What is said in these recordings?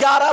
11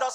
10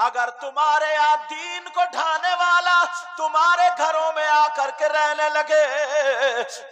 اگر تمہارے یہاں دین کو ڈھانے والا تمہارے گھروں میں آ کر کے رہنے لگے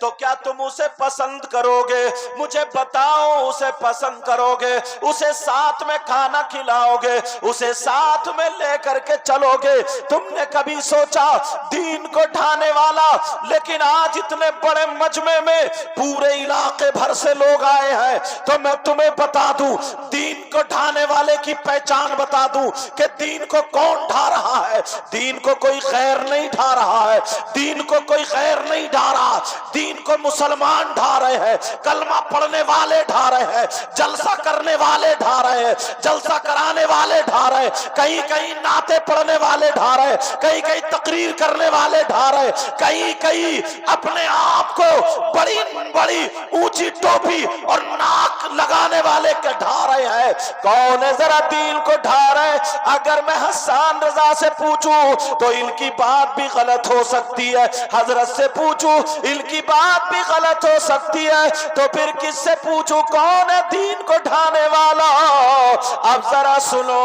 تو کیا تم اسے پسند کرو گے؟ مجھے بتاؤ، اسے پسند کرو گے؟ اسے ساتھ میں کھانا کھلاؤ گے؟ اسے ساتھ میں لے کر کے چلو گے؟ تم نے کبھی سوچا دین کو ڈھانے والا، لیکن آج اتنے بڑے مجمع میں پورے علاقے بھر سے لوگ آئے ہیں، تو میں تمہیں بتا دوں، دین کو ڈھانے والے کی پہچان بتا دوں کہ دین کو کون ڈھا رہا ہے۔ دین کو کوئی غیر نہیں ڈھا رہا ہے، دین کو کوئی غیر نہیں ڈھا رہا، دین کو مسلمان ڈھا رہے ہیں، کلمہ پڑھنے والے ڈھا رہے ہیں، جلسہ کرنے والے ڈھا رہے ہیں، جلسہ کرانے والے ڈھا رہے ہیں، کہیں کہیں نعتیں پڑھنے والے ڈھا رہے ہیں، کہیں کہیں تقریر کرنے والے ڈھا رہے ہیں، کہیں کہیں اپنے آپ کو بڑی بڑی اونچی ٹوپی اور ناک لگانے والے کے ڈھا رہے ہیں۔ کون ہے ذرا دین کو ڈھا رہے؟ اگر میں حسان رضا سے پوچھوں تو ان کی بات بھی غلط ہو سکتی ہے، حضرت سے پوچھوں ان کی بات بھی غلط ہو سکتی ہے، تو پھر کس سے پوچھوں کون ہے دین کو ڈھانے والا؟ اب ذرا سنو،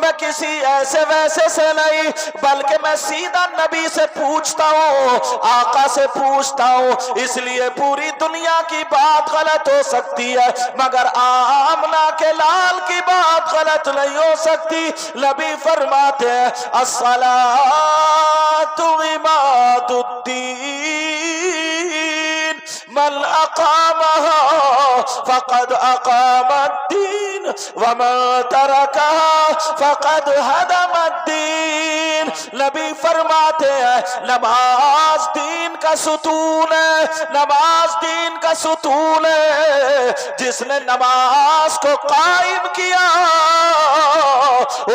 میں کسی ایسے ویسے سے نہیں، بلکہ میں سیدھا نبی سے پوچھتا ہوں، آقا سے پوچھتا ہوں، اس لیے پوری دنیا کی بات غلط ہو سکتی ہے مگر آمنہ کے لال کی بات غلط نہیں ہو سکتی۔ نبی فرماتے ہیں الصلاۃ عماد الدین من اقامها فقد اقام الدین ومن ترکها فقد هدم الدین۔ نبی فرماتے ہیں نماز دین کا ستون ہے، نماز دین کا ستون ہے، جس نے نماز کو قائم کیا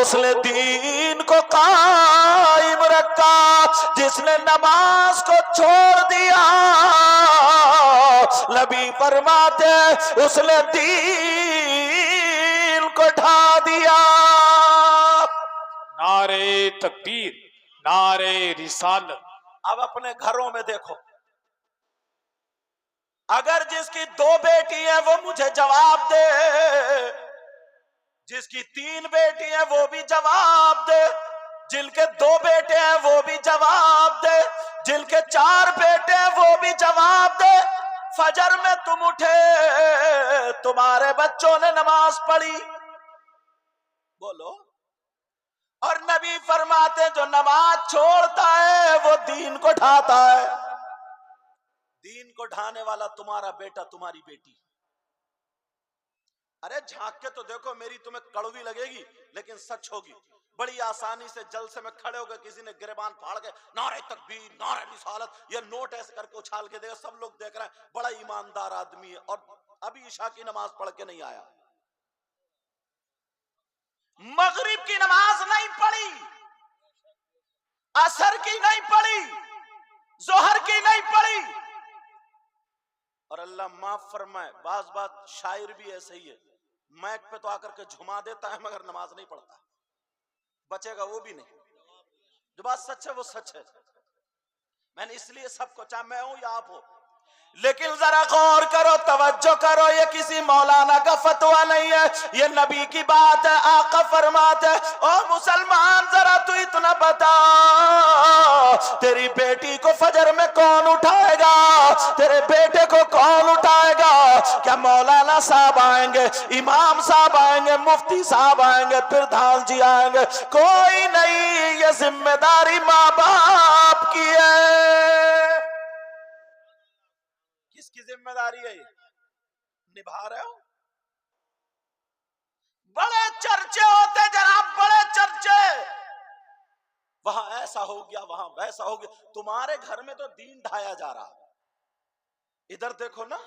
اس نے دین کو قائم رکھا، جس نے نماز کو چھوڑ دیا نبی فرماتے ہیں اس نے دین کو ڈھا دیا۔ نعرہ تکبیر، نعرہ رسالت۔ اب اپنے گھروں میں دیکھو، اگر جس کی 2 بیٹی ہیں وہ مجھے جواب دے، جس کی 3 بیٹی ہیں وہ بھی جواب دے، جن کے 2 بیٹے ہیں وہ بھی جواب دے، جن کے 4 بیٹے ہیں وہ بھی جواب دے۔ فجر میں تم اٹھے، تمہارے بچوں نے نماز پڑھی، بولو، اور نبی فرماتے جو نماز چھوڑتا ہے وہ دین کو ڈھاتا ہے۔ دین کو ڈھانے والا تمہارا بیٹا، تمہاری بیٹی۔ ارے جھانک کے تو دیکھو، میری تمہیں کڑوی لگے گی لیکن سچ ہوگی۔ بڑی آسانی سے جلسے میں کھڑے ہو گئے، کسی نے گریبان پھاڑ کے نعرہ تکبیر، نعرہ رسالت، یہ نوٹ ایسے کر کے اچھال کے دے گا، سب لوگ دیکھ رہے ہیں، بڑا ایماندار آدمی ہے، اور ابھی عشاء کی نماز پڑھ کے نہیں آیا، مغرب کی نماز نہیں پڑھی، عصر کی نہیں پڑھی، ظہر کی نہیں پڑھی۔ اور اللہ معاف فرمائے، بعض بات شاعر بھی ایسے ہی ہے، مائک پہ تو آ کر کے جھما دیتا ہے مگر نماز نہیں پڑھتا، بچے گا وہ بھی نہیں۔ جو بات سچ ہے وہ سچ ہے، میں نے اس لیے سب کو، چاہے میں ہوں یا آپ ہو، لیکن ذرا غور کرو، توجہ کرو، یہ کسی مولانا کا فتویٰ نہیں ہے، یہ نبی کی بات ہے۔ آقا فرماتے ہیں او مسلمان ذرا تو اتنا بتا، تیری بیٹی کو فجر میں کون اٹھائے گا؟ تیرے بیٹے کو کون اٹھائے گا؟ کیا مولانا صاحب آئیں گے، امام صاحب آئیں گے، مفتی صاحب آئیں گے، پردھان جی آئیں گے؟ کوئی نہیں، یہ ذمہ داری ماں باپ کی ہے۔ کس کی ذمہ داری ہے؟ یہ نبھا رہے ہو؟ بڑے چرچے ہوتے جناب، بڑے چرچے، وہاں ایسا ہو گیا، وہاں ویسا ہو گیا، تمہارے گھر میں تو دین ڈھایا جا رہا۔ ادھر دیکھو نا،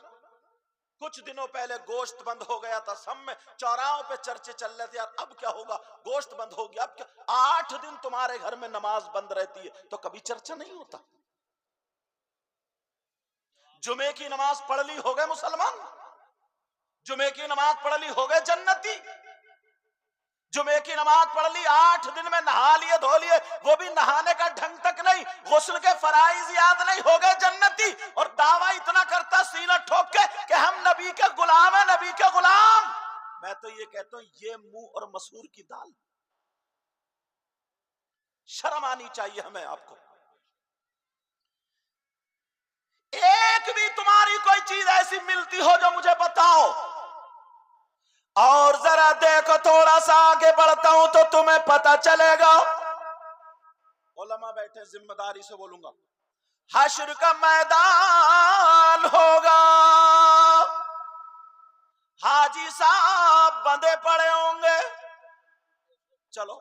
کچھ دنوں پہلے گوشت بند ہو گیا تھا، سب میں چوراہوں پہ چرچے چل رہے تھے، یار اب کیا ہوگا، گوشت بند ہو گیا، اب کیا؟ 8 دن تمہارے گھر میں نماز بند رہتی ہے تو کبھی چرچا نہیں ہوتا؟ جمعے کی نماز پڑھ لی ہو گئے مسلمان، جمعے کی نماز پڑھ لی ہو گئے جنتی، جمعے کی نماز پڑھ لی، 8 دن میں نہا لیے دھو لیے، وہ بھی نہانے کا ڈھنگ تک نہیں، غسل کے فرائض یاد نہیں، ہو گئے جنتی، اور دعویٰ اتنا کرتا سینہ ٹھوک کے کہ ہم نبی کے غلام ہیں، نبی کے غلام۔ میں تو یہ کہتا ہوں یہ منہ اور مسور کی دال، شرم آنی چاہیے ہمیں. آپ کو ایک بھی تمہاری کوئی چیز ایسی ملتی ہو جو مجھے بتاؤ. اور ذرا دیکھو تھوڑا سا آگے بڑھتا ہوں تو تمہیں پتا چلے گا. علماء بیٹھے, ذمہ داری سے بولوں گا. حشر کا میدان ہوگا, حاجی صاحب بندے پڑے ہوں گے. چلو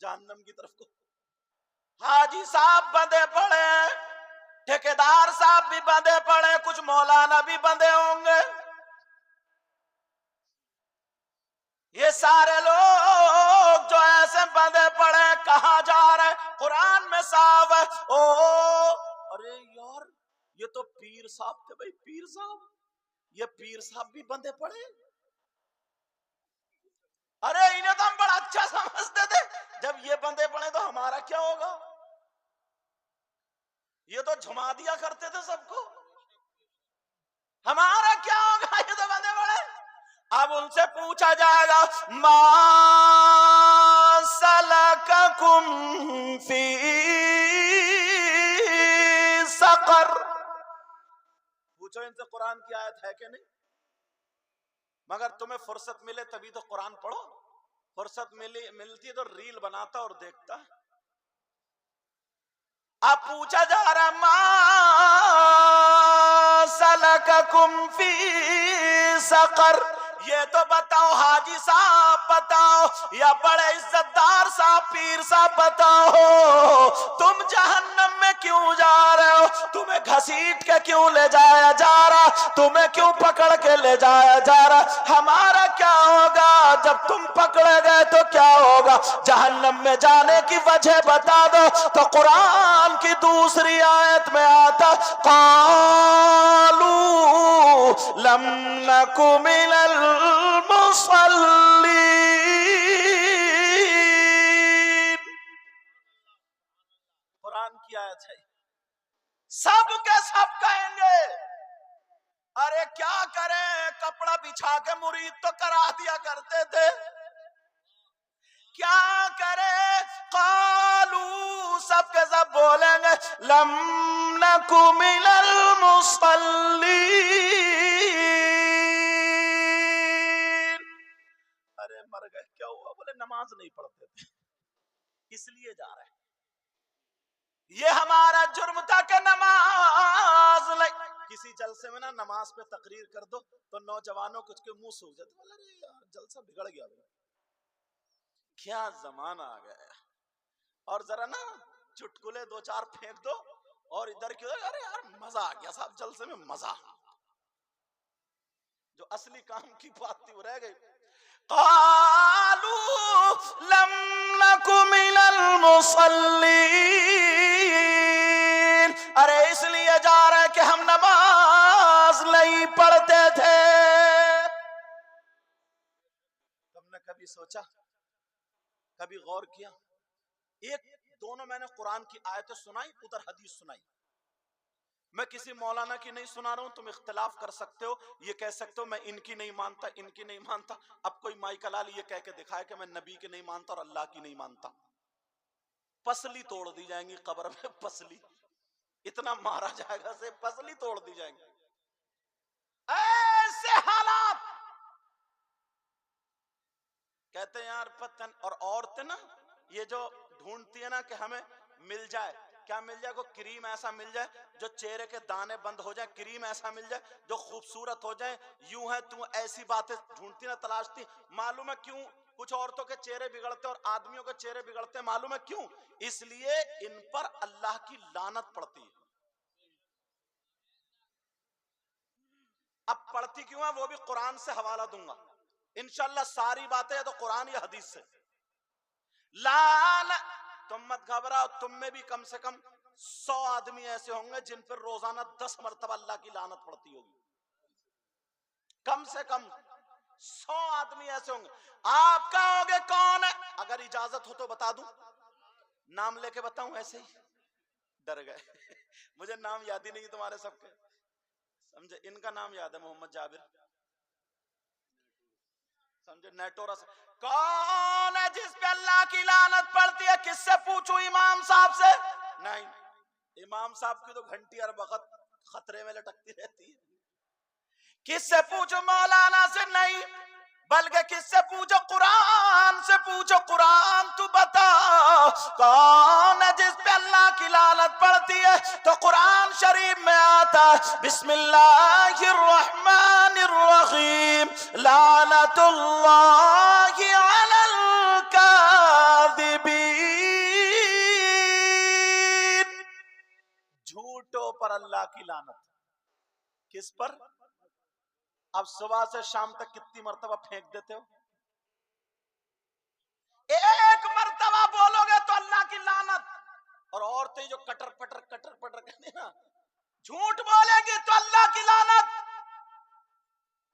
جہنم کی طرف کو. حاجی صاحب بندے پڑے, ٹھیکیدار صاحب بھی بندے پڑے, کچھ مولانا بھی بندے ہوں گے. یہ سارے لوگ جو ایسے بندے پڑے کہاں جا رہے؟ قرآن میں صاحب ہے. او ارے یار, یہ تو پیر صاحب تھے بھائی, پیر صاحب. یہ پیر صاحب بھی بندے پڑے. ارے انہیں تو ہم بڑا اچھا سمجھتے تھے, جب یہ بندے پڑے تو ہمارا کیا ہوگا؟ یہ تو جھما دیا کرتے تھے سب کو, ہمارا کیا ہوگا؟ یہ تو بندے پڑے. اب ان سے پوچھا جائے گا, ما سلککم فی سقر. پوچھو ان سے قرآن کی آیت ہے کہ نہیں. مگر تمہیں فرصت ملے تبھی تو قرآن پڑھو. فرصت ملتی تو ریل بناتا اور دیکھتا. اب پوچھا جا رہا, ما سلککم فی سقر. یہ تو بتاؤ حاجی صاحب بتاؤ, یا بڑے عزت دار صاحب پیر صاحب بتاؤ, تم جہنم میں کیوں جا رہے ہو؟ تمہیں گھسیٹ کے کیوں لے جایا جا رہا؟ تمہیں کیوں پکڑ کے لے جایا جا رہا؟ ہمارا کیا ہوگا جب تم پکڑے گئے تو کیا ہوگا؟ جہنم میں جانے کی وجہ بتا دو. تو قرآن کی دوسری آیت میں آتا, قالوا لم نک من المصلین. قرآن کی آیت ہے, سب کے سب کہیں گے ارے کیا کریں, کپڑا بچھا کے مرید تو کرا دیا کرتے تھے, کیا کرے؟ قالو, سب کے سب بولیں گے, لم نکو من المصلین. ارے مر گئے, کیا ہوا؟ بولے نماز نہیں پڑھتے تھے اس لیے جا رہے ہیں. یہ ہمارا جرم تھا کہ نماز نہیں. کسی جلسے میں نا نماز پہ تقریر کر دو تو نوجوانوں کچھ کے منہ سوکھ جاتے, بولے ارے یار جلسہ بگڑ گیا بھائی. کیا زمانہ آ گیا. اور ذرا نا چٹکلے دو چار پھینک دو اور ادھر کی ارے یار مزہ آ گیا صاحب, جلسے میں مزہ. جو اصلی کام کی بات تھی وہ رہ گئی. قالوا لم نک من المصلین. ارے اس لیے جا رہے کہ ہم نماز نہیں پڑھتے تھے. تم نے کبھی سوچا, کبھی غور کیا؟ ایک دونوں میں نے قرآن کی آیتیں سنائی, ادھر حدیث سنائی. میں کسی مولانا کی نہیں سنا رہا ہوں, تم اختلاف کر سکتے ہو, یہ کہہ سکتے ہو میں ان کی نہیں مانتا, ان کی نہیں مانتا. اب کوئی مائی کلال یہ کہہ کے دکھائے کہ میں نبی کی نہیں مانتا اور اللہ کی نہیں مانتا, پسلی توڑ دی جائیں گی قبر میں. پسلی اتنا مارا جائے گا سے پسلی توڑ دی جائیں گی. ایسے حالات. کہتے ہیں یار پتن, اور عورتیں نا یہ جو ڈھونڈتی ہے نا کہ ہمیں مل جائے, کیا مل جائے؟ کو کریم ایسا مل جائے جو چہرے کے دانے بند ہو جائیں, کریم ایسا مل جائے جو خوبصورت ہو جائے. یوں ہے تو ایسی باتیں ڈھونڈتی نا, تلاشتی. معلوم ہے کیوں کچھ عورتوں کے چہرے بگڑتے اور آدمیوں کے چہرے بگڑتے؟ معلوم ہے کیوں؟ اس لیے ان پر اللہ کی لعنت پڑتی ہے. اب پڑھتی کیوں ہے وہ بھی قرآن سے حوالہ دوں گا انشاءاللہ. ساری باتیں تو قرآن یا حدیث سے. تم مت گھبراؤ, تم میں بھی کم سے کم 100 آدمی ایسے ہوں گے جن پر روزانہ 10 مرتبہ اللہ کی لعنت پڑتی ہوگی. کم سے کم 100 آدمی ایسے ہوں گے. آپ کہو گے کون ہے؟ اگر اجازت ہو تو بتا دوں, نام لے کے بتاؤں؟ ایسے ہی ڈر گئے. مجھے نام یاد ہی نہیں تمہارے سب کے, سمجھے؟ ان کا نام یاد ہے, محمد جابر, سمجھے؟ نیٹورس. کون ہے جس پہ اللہ اللہ کی لعنت پڑتی ہے، کس سے پوچھوں؟ امام صاحب سے؟ نہیں، امام صاحب کی تو گھنٹی ہر وقت خطرے میں لٹکتی رہتی ہے۔ کس سے پوچھو؟ مولانا سے نہیں، بلکہ کس سے پوچھو؟ قرآن سے پوچھو۔ قرآن تو بتا کون ہے جس پہ اللہ کی لعنت پڑتی ہے؟ تو قرآن شریف میں آتا ہے بسم اللہ الرحمن الرحیم لعنت اللہ علی الکاذبین، جھوٹوں پر اللہ کی لعنت۔ کس پر؟ اب صبح سے شام تک کتنی مرتبہ پھینک دیتے ہو؟ ایک مرتبہ بولو گے تو اللہ کی لعنت۔ اور عورتیں جو کٹر پٹر کہتے ہیں نا، جھوٹ بولے گی تو اللہ کی لعنت۔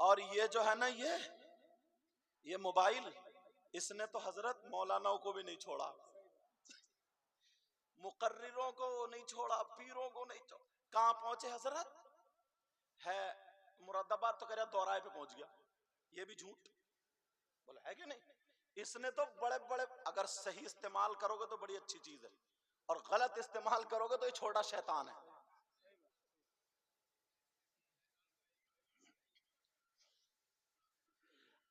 اور یہ جو ہے نا یہ موبائل، اس نے تو حضرت مولاناؤں کو بھی نہیں چھوڑا، مقرروں کو نہیں چھوڑا، پیروں کو نہیں چھوڑا۔ کہاں پہنچے حضرت؟ ہے مراد آباد تو کہہ رہا دورائے پہ پہنچ گیا۔ یہ بھی جھوٹ بولا ہے کہ نہیں؟ اس نے تو بڑے بڑے، اگر صحیح استعمال کرو گے تو بڑی اچھی چیز ہے، اور غلط استعمال کرو گے تو یہ چھوٹا شیطان ہے۔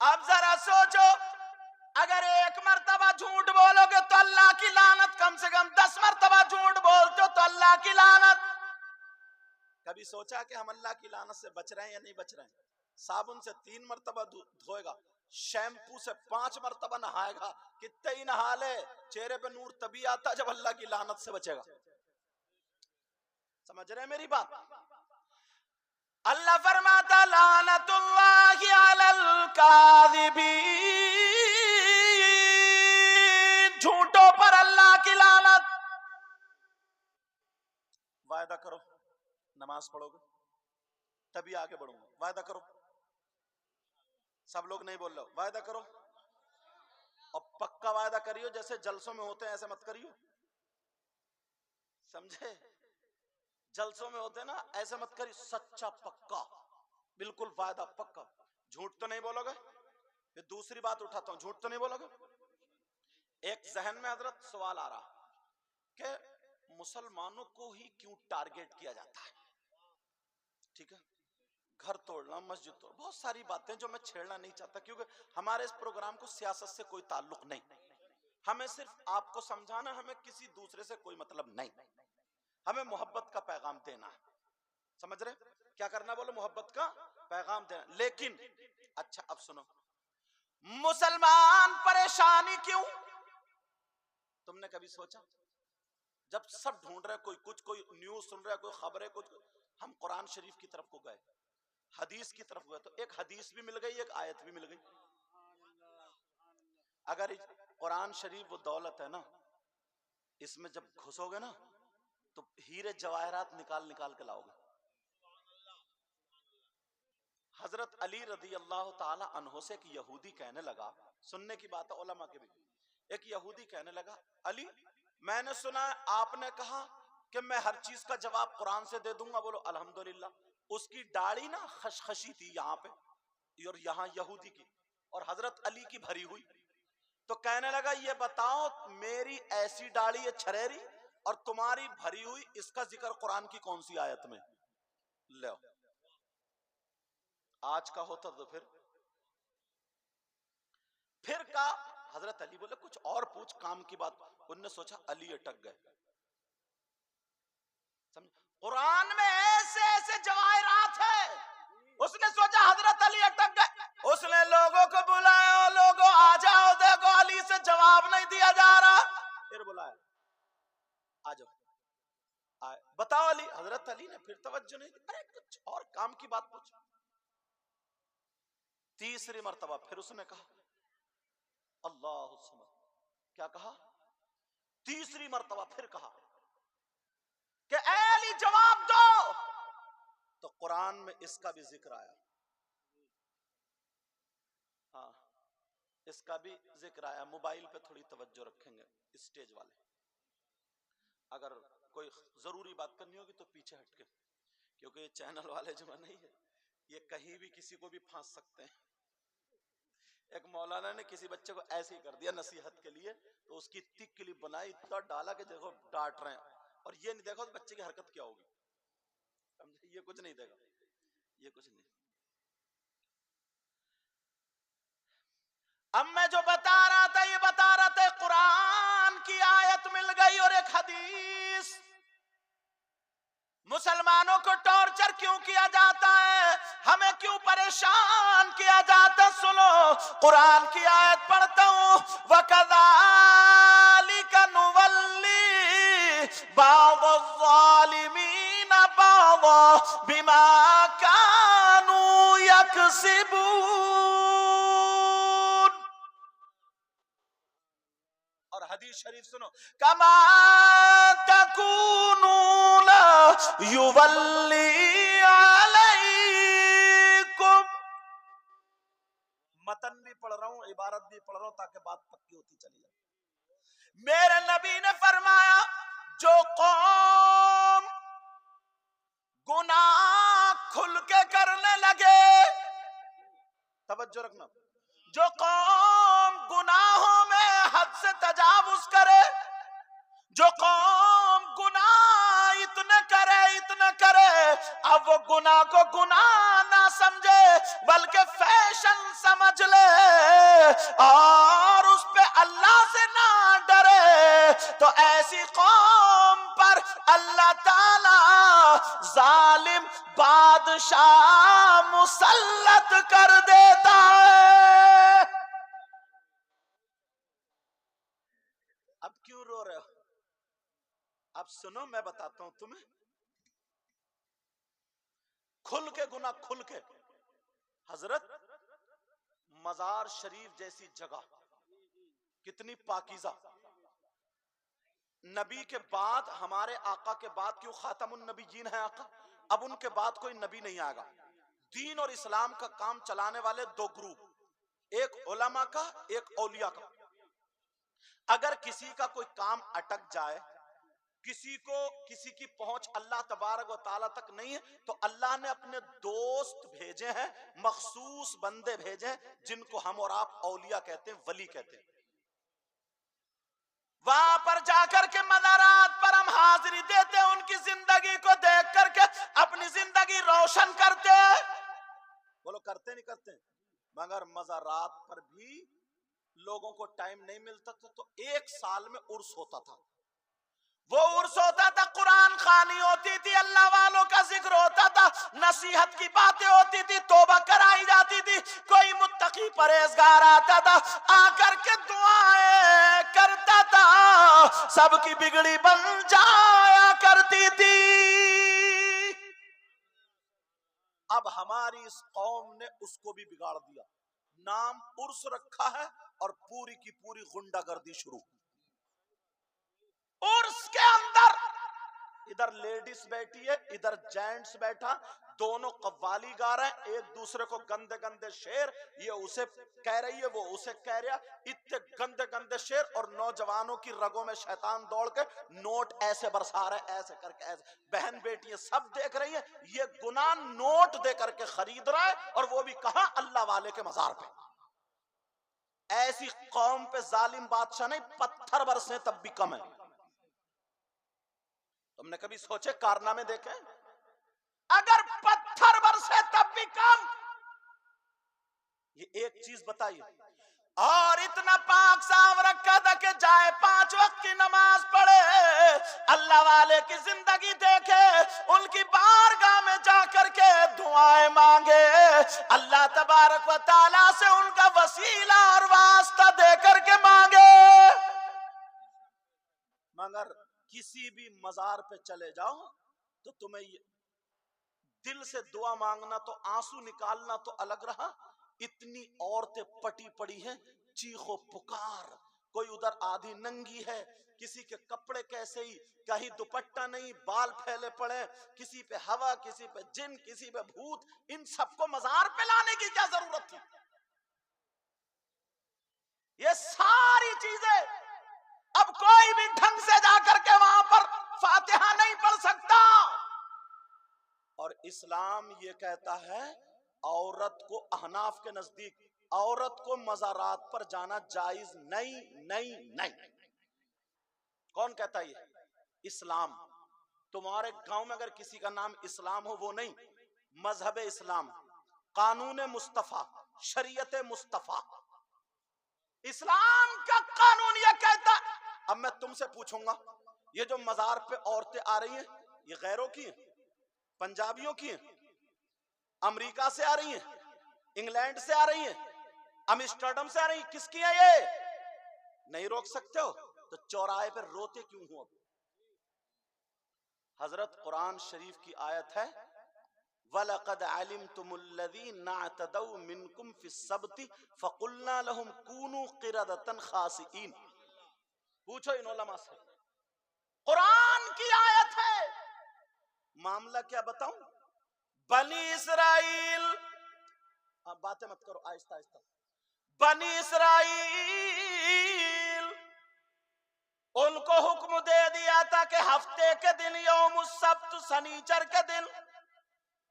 اب ذرا سوچو، اگر ایک مرتبہ جھوٹ بولو گے تو اللہ کی لعنت، کم سے کم 10 مرتبہ جھوٹ بولتے ہو تو اللہ کی لعنت۔ کبھی سوچا کہ ہم اللہ کی لعنت سے بچ رہے ہیں یا نہیں بچ رہے ہیں؟ صابن سے 3 مرتبہ دھوئے گا، شیمپو سے 5 مرتبہ نہائے گا، کتنے ہی نہا لے، چہرے پہ نور تبھی آتا جب اللہ کی لعنت سے بچے گا۔ سمجھ رہے ہیں میری بات؟ اللہ فرماتا لعنت اللہ علی الکاذبین، جھوٹوں پر اللہ کی لعنت۔ وعدہ کرو نماز پڑھو گے تبھی آگے بڑھوں گا، وعدہ کرو۔ سب لوگ نہیں بول رہے، وعدہ کرو، اور پکا وعدہ کریو، جیسے جلسوں میں ہوتے ہیں ایسے مت کریو، سمجھے؟ جلسوں میں ہوتے ہیں نا ایسے مت کریو، سچا پکا بالکل وعدہ پکا۔ جھوٹ تو نہیں بولو گے؟ پھر دوسری بات اٹھاتا ہوں، جھوٹ تو نہیں بولو گے؟ ایک ذہن میں حضرت سوال آ رہا کہ مسلمانوں کو ہی کیوں ٹارگیٹ کیا جاتا ہے؟ ٹھیک ہے، گھر توڑنا، مسجد توڑنا، بہت ساری باتیں جو میں چھیڑنا نہیں چاہتا، کیونکہ ہمارے اس پروگرام کو سیاست سے کوئی تعلق نہیں، ہمیں صرف آپ کو سمجھانا، ہمیں کسی دوسرے سے کوئی مطلب نہیں، ہمیں محبت کا پیغام دینا ہے۔ سمجھ رہے کیا کرنا؟ بولو محبت کا پیغام دینا۔ لیکن اچھا اب سنو، مسلمان پریشانی کیوں؟ تم نے کبھی سوچا؟ جب سب ڈھونڈ رہے، کوئی کچھ، کوئی نیوز سن رہا ہے، کوئی خبریں، کچھ، ہم قرآن شریف کی طرف کو گئے، حدیث کی طرف گئے، تو ایک حدیث بھی مل گئی، ایک آیت بھی مل گئی۔ اگر قرآن شریف وہ دولت ہے نا، اس میں جب گھسو گے نا تو ہیرے جواہرات نکال نکال کے لاؤ گے۔ حضرت علی رضی اللہ تعالی عنہ سے ایک یہودی کہنے لگا، سننے کی بات ہے علماء کے بھی، ایک یہودی کہنے لگا علی میں نے سنا ہے آپ نے کہا کہ میں ہر چیز کا جواب قرآن سے دے دوں گا، بولو الحمدللہ۔ اس کی داڑھی نا خشخشی تھی یہاں پہ اور یہاں یہودی کی، اور حضرت علی کی بھری ہوئی، تو کہنے لگا یہ بتاؤ میری ایسی داڑھی ہے چھریری اور تمہاری بھری ہوئی، اس کا ذکر قرآن کی کون سی آیت میں؟ لو آج کا ہوتا تو پھر کہا حضرت علی بولے کچھ اور پوچھ کام کی بات، انہوں نے سوچا علی اٹک گئے، قرآن میں ایسے ایسے جواہرات ہیں، اس نے سوچا حضرت علی اٹک گئے، اس نے لوگوں کو بلایا، لوگوں آ جاؤ دیکھو علی سے جواب نہیں دیا جا رہا، پھر بلایا آ جاؤ بتاؤ علی، حضرت علی نے پھر توجہ نہیں دی، ارے کچھ اور کام کی بات پوچھ۔ تیسری مرتبہ پھر اس نے کہا اللہ سمجھ، کیا کہا؟ تیسری مرتبہ پھر کہا کہ اے علی جواب دو، تو قرآن میں اس کا بھی ذکر آیا، ہاں اس کا بھی ذکر آیا۔ موبائل پہ تھوڑی توجہ رکھیں گے اسٹیج والے، اگر کوئی ضروری بات کرنی ہوگی تو پیچھے ہٹ کے، کیونکہ یہ چینل والے جو نہیں ہے یہ کہیں بھی کسی کو بھی پھانس سکتے ہیں، ایک مولانا نے کسی بچے کو ایسے ہی کر دیا نصیحت کے لیے، تو اس کی اتنی کلپ بنائی، اتنا ڈالا کہ دیکھو ڈانٹ رہے ہیں، اور یہ نہیں دیکھا اس بچے کی حرکت کیا ہوگی، سمجھے؟ یہ کچھ نہیں دیکھا، یہ کچھ نہیں۔ اب میں جو بتا رہا تھا یہ بتا رہا تھا قرآن کی آیت مل گئی اور ایک حدیث۔ مسلمانوں کو ٹارچر کیوں کیا جاتا ہے، ہمیں کیوں پریشان کیا جاتا؟ سنو قرآن کی آیت پڑھتا ہوں، وَكَذَلِكَ نُوَلِّي بَعْضَ الظَّالِمِينَ بَعْضًا بِمَا كَانُوا يَكْسِبُونَ۔ اور حدیث شریف سنو، کما تکونون یولی علیکم۔ متن بھی پڑھ رہا ہوں، عبارت بھی پڑھ رہا ہوں تاکہ بات پکی ہوتی چلی جائے۔ میرے نبی نے فرمایا جو قوم گناہ کھل کے کرنے لگے، توجہ رکھنا، جو قوم گناہوں میں حد سے تجاوز کرے، جو قوم گناہ اتنے کرے اب وہ گناہ کو گناہ نہ سمجھے بلکہ فیشن سمجھ لے اور اس پہ اللہ سے نہ ڈرے، تو ایسی قوم پر اللہ تعالی ظالم بادشاہ مسلط کر دیتا ہے۔ اب کیوں رو رہے ہو؟ اب سنو میں بتاتا ہوں تمہیں، کھل کے گناہ کھل کے، حضرت مزار شریف جیسی جگہ کتنی پاکیزہ، نبی کے بعد ہمارے آقا کے بعد کیوں خاتم النبیین ہے آقا، اب ان کے بعد کوئی نبی نہیں آئے گا۔ دین اور اسلام کا کام چلانے والے دو گروپ، ایک علماء کا ایک اولیاء کا۔ اگر کسی کا کوئی کام اٹک جائے، کسی کی پہنچ اللہ تبارک و تعالیٰ تک نہیں ہے، تو اللہ نے اپنے دوست بھیجے ہیں، مخصوص بندے بھیجے ہیں جن کو ہم اور آپ اولیاء کہتے ہیں، ولی کہتے ہیں۔ وہاں پر جا کر کے مزارات پر ہم حاضری دیتے ہیں، ان کی زندگی کو دیکھ کر کے اپنی زندگی روشن کرتے ہیں۔ بولو کرتے نہیں کرتے؟ مگر مزارات پر بھی لوگوں کو ٹائم نہیں ملتا تھا، تو ایک سال میں عرس ہوتا تھا، وہ عرس ہوتا تھا، قرآن خوانی ہوتی تھی، اللہ والوں کا ذکر ہوتا تھا، نصیحت کی باتیں ہوتی تھی، توبہ کرائی جاتی تھی، کوئی متقی پرہیزگار آتا تھا، آ کر کے دعائیں کرتا تھا، سب کی بگڑی بن جایا کرتی تھی۔ اب ہماری اس قوم نے اس کو بھی بگاڑ دیا، نام عرس رکھا ہے اور پوری کی پوری غنڈہ گردی شروع۔ عرس کے اندر ادھر لیڈیز بیٹھی ہے، ادھر جینٹس بیٹھا، دونوں قوالی گا رہے ہیں، ایک دوسرے کو گندے گندے شعر، یہ اسے کہہ رہی ہے وہ اسے کہہ رہا، اتنے گندے گندے شعر، اور نوجوانوں کی رگوں میں شیطان دوڑ کے نوٹ ایسے برسا رہے، ایسے کر کے ایسے، بہن بیٹی سب دیکھ رہی ہیں، یہ گناہ نوٹ دے کر کے خرید رہا ہے، اور وہ بھی کہاں؟ اللہ والے کے مزار پہ۔ ایسی قوم پہ ظالم بادشاہ نہیں، پتھر برسیں تب بھی کم ہے۔ تم نے کبھی سوچے کارنامے دیکھیں؟ اگر پتھر برسے تب بھی کم۔ یہ ایک چیز بتائیے، اور اتنا پاک صاف رکھا تھا کہ جائے 5 وقت کی نماز پڑھے، اللہ والے کی زندگی دیکھے، ان کی بارگاہ میں جا کر کے دعائیں مانگے، اللہ تبارک و تعالیٰ سے ان کا وسیلہ اور واسطہ دے کر کے مانگے۔ مگر کسی بھی مزار پہ چلے جاؤ تو تمہیں دل سے دعا مانگنا تو آنسو نکالنا تو الگ رہا، اتنی عورتیں پٹی پڑی ہیں، چیخ و پکار، کوئی ادھر آدھی ننگی ہے، کسی کے کپڑے کیسے ہی، کہیں دوپٹہ نہیں، بال پھیلے پڑے، کسی پہ ہوا، کسی پہ جن، کسی پہ بھوت، ان سب کو مزار پہ لانے کی کیا ضرورت تھی؟ یہ ساری چیزیں اب کوئی بھی ڈھنگ سے جا کر کے وہاں پر فاتحہ نہیں پڑھ سکتا، اور اسلام یہ کہتا ہے عورت کو احناف کے نزدیک عورت کو مزارات پر جانا جائز نہیں. کون کہتا ہے یہ؟ اسلام. تمہارے گاؤں میں اگر کسی کا نام اسلام ہو، وہ نہیں، مذہب اسلام، قانون مصطفیٰ، شریعت مصطفیٰ، اسلام کا قانون یہ کہتا. اب میں تم سے پوچھوں گا، یہ جو مزار پہ عورتیں آ رہی ہیں، یہ غیروں کی ہیں؟ پنجابیوں کی ہیں؟ امریکہ سے آ رہی ہیں؟ انگلینڈ سے آ رہی ہیں؟ امسٹرڈم سے آ رہی ہیں؟ کس کی ہیں یہ؟ نہیں روک سکتے ہو تو چوراہے پہ روتے کیوں ہو؟ حضرت قرآن شریف کی آیت ہے وَلَقَدْ عَلِمْتُمُ الَّذِينَ اعْتَدَوْا مِنْكُمْ فِي السَّبْتِ فَقُلْنَا لَهُمْ كُونُوا قِرَدَةً خَاسِئِينَ. پوچھو ان علماء سے، قرآن کی آیت ہے. معاملہ کیا بتاؤں؟ بنی اسرائیل، باتیں مت کرو، آہستہ آہستہ. بنی اسرائیل ان کو حکم دے دیا تھا کہ ہفتے کے دن یوم السبت، سنیچر کے دن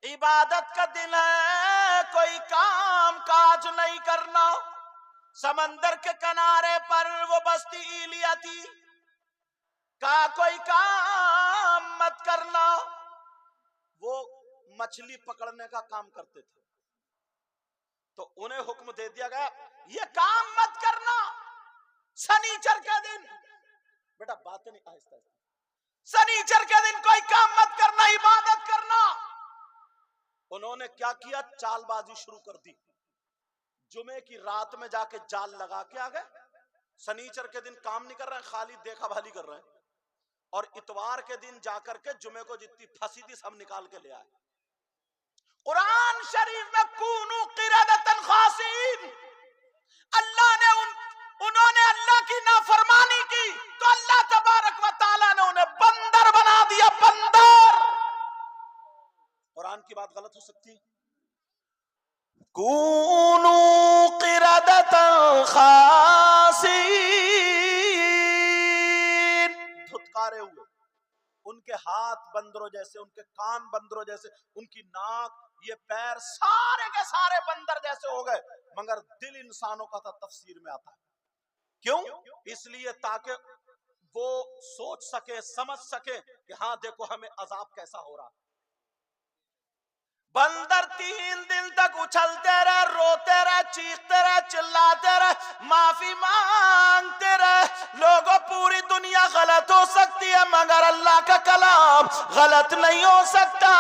عبادت کا دن ہے، کوئی کام کاج نہیں کرنا. سمندر کے کنارے پر وہ بستی ایلیا تھی، کہا کوئی کام مت کرنا. وہ مچھلی پکڑنے کا کام کرتے تھے، تو انہیں حکم دے دیا گیا یہ کام مت کرنا سنیچر کے دن. بیٹا باتیں نہیں، آہستہ آہستہ. سنیچر کے دن کوئی کام مت کرنا، عبادت کرنا. انہوں نے کیا کیا؟ چال بازی شروع کر دی. جمعے کی رات میں جا کے جال لگا کے آ گئے. سنیچر کے دن کام نہیں کر رہے ہیں، خالی دیکھا بھالی کر رہے ہیں. اور اتوار کے دن جا کر کے جمعے کو جتنی پھنسی تھی سب نکال کے لے آئے. قرآن شریف میں کونوا قردۃ خاسئین، اللہ نے انہوں نے اللہ کی نافرمانی کی تو اللہ تبارک و تعالیٰ نے انہیں بندر بنا دیا. بندر. قرآن کی بات غلط ہو سکتی؟ کونوا قردۃ خاسئین، دھتکارے ہوئے، ان کے ہاتھ بندروں جیسے، ان کے کان بندروں جیسے، ان کی ناک، یہ پیر سارے کے سارے بندر جیسے ہو گئے. مگر دل انسانوں کا تھا. تفسیر میں آتا ہے کیوں؟ اس لیے تاکہ وہ سوچ سکے، سمجھ سکے کہ ہاں دیکھو ہمیں عذاب کیسا ہو رہا. بندر 3 دن تک اچھلتے رہے، روتے رہے، چیختے رہے، چلاتے رہے، معافی مانگتے رہے. لوگوں پوری دنیا غلط ہو سکتی ہے مگر اللہ کا کلام غلط نہیں ہو سکتا.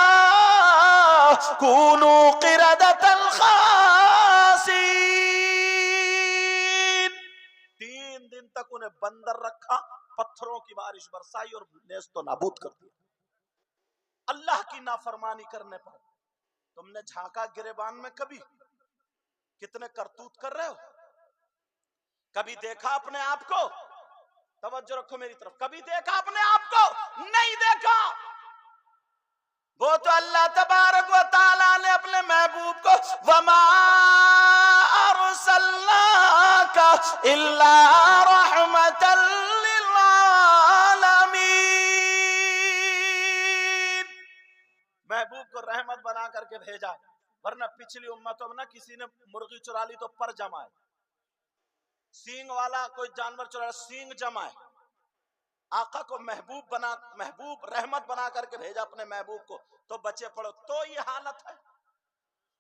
کونوا قردۃ خاسئین. 3 دن تک انہیں بندر رکھا، پتھروں کی بارش برسائی اور نیست و نابود کر دیا. اللہ کی نافرمانی کرنے پر تم نے جھانکا گریبان میں؟ کبھی کتنے کرتوت کر رہے ہو؟ کبھی دیکھا اپنے آپ کو؟ توجہ رکھو میری طرف. کبھی دیکھا اپنے آپ کو؟ نہیں دیکھا. وہ تو اللہ تبارک و تعالیٰ نے اپنے محبوب کو وَمَا أَرْسَلْنَاكَ إِلَّا رَحْمَةً لِّلْعَالَمِينَ، محبوب کو رحمت بنا کر کے بھیجا. ورنہ پچھلی امتوں میں نہ کسی نے مرغی چرا لی تو پر جمائے، سینگ والا کوئی جانور چرا سینگ جمائے. آقا کو محبوب رحمت بنا کر کے بھیجا اپنے محبوب کو تو بچے پڑھو. تو یہ حالت ہے.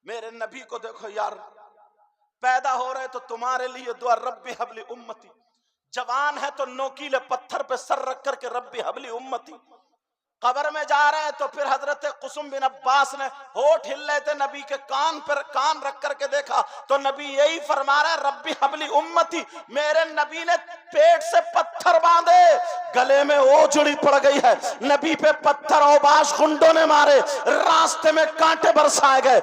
میرے نبی کو دیکھو یار، پیدا ہو رہے تو تمہارے لیے دعا ربی حبلی امتی. جوان ہے تو نوکیلے پتھر پہ سر رکھ کر کے ربی حبلی امتی. قبر میں جا رہے ہیں تو پھر حضرت قسم بن عباس نے ہونٹ ہل رہے تھے، نبی کے کان پر کان رکھ کر کے دیکھا تو نبی یہی فرما رہا ہے ربی حبلی امتی. میرے نبی نے پیٹ سے پتھر باندھے، گلے میں اوجڑی پڑ گئی ہے. نبی پہ پتھر اوباش گنڈوں نے مارے، راستے میں کانٹے برسائے گئے.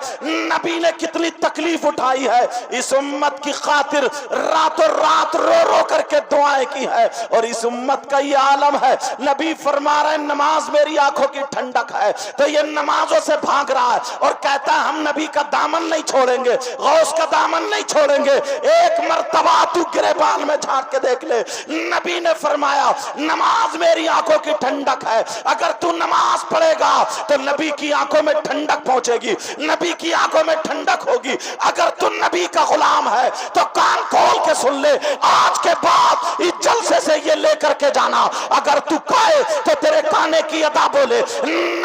نبی نے کتنی تکلیف اٹھائی ہے اس امت کی خاطر، راتوں رات رو رو کر کے دعائیں کی ہے. اور اس امت کا یہ عالم ہے. نبی فرما رہے ہیں نماز میری آنکھوں کی ٹھنڈک ہے، تو یہ نمازوں سے بھاگ رہا ہے اور کہتا ہے ہم نبی کا دامن نہیں چھوڑیں گے، غوث کا دامن نہیں چھوڑیں گے. ایک مرتبہ تو گریبان میں جھانک کے دیکھ لے. نبی نے فرمایا نماز میری آنکھوں کی ٹھنڈک ہے، اگر تو نماز پڑھے گا تو نبی کی آنکھوں میں ٹھنڈک پہنچے گی، نبی کی آنکھوں میں ٹھنڈک ہوگی۔ اگر تو نبی کا غلام ہے تو کان کھول کے سن لے، آج کے بعد اس جلسے سے یہ لے کر کے جانا، اگر تو کہے تو تیرے کانے کی ادا بولے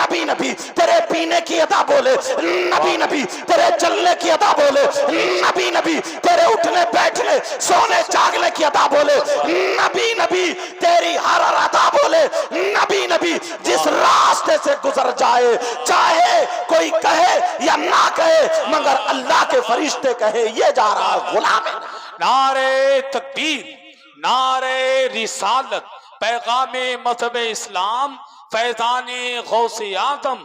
نبی نبی، تیرے پینے کی ادا بولے نبی نبی، تیرے چلنے کی ادا بولے نبی نبی، تیرے اٹھنے بیٹھنے سونے جاگنے کی ادا بولے نبی نبی، تیری ہر ادا بولے نبی نبی۔ جس راستے سے گزر جائے، چاہے کوئی کہے یا نہ کہے، مگر اللہ کے فرشتے کہے یہ جا رہا غلام ہے۔ نعرے تکبیر، نعرے رسالت، پیغام مذہب اسلام، فیضان غوث اعظم،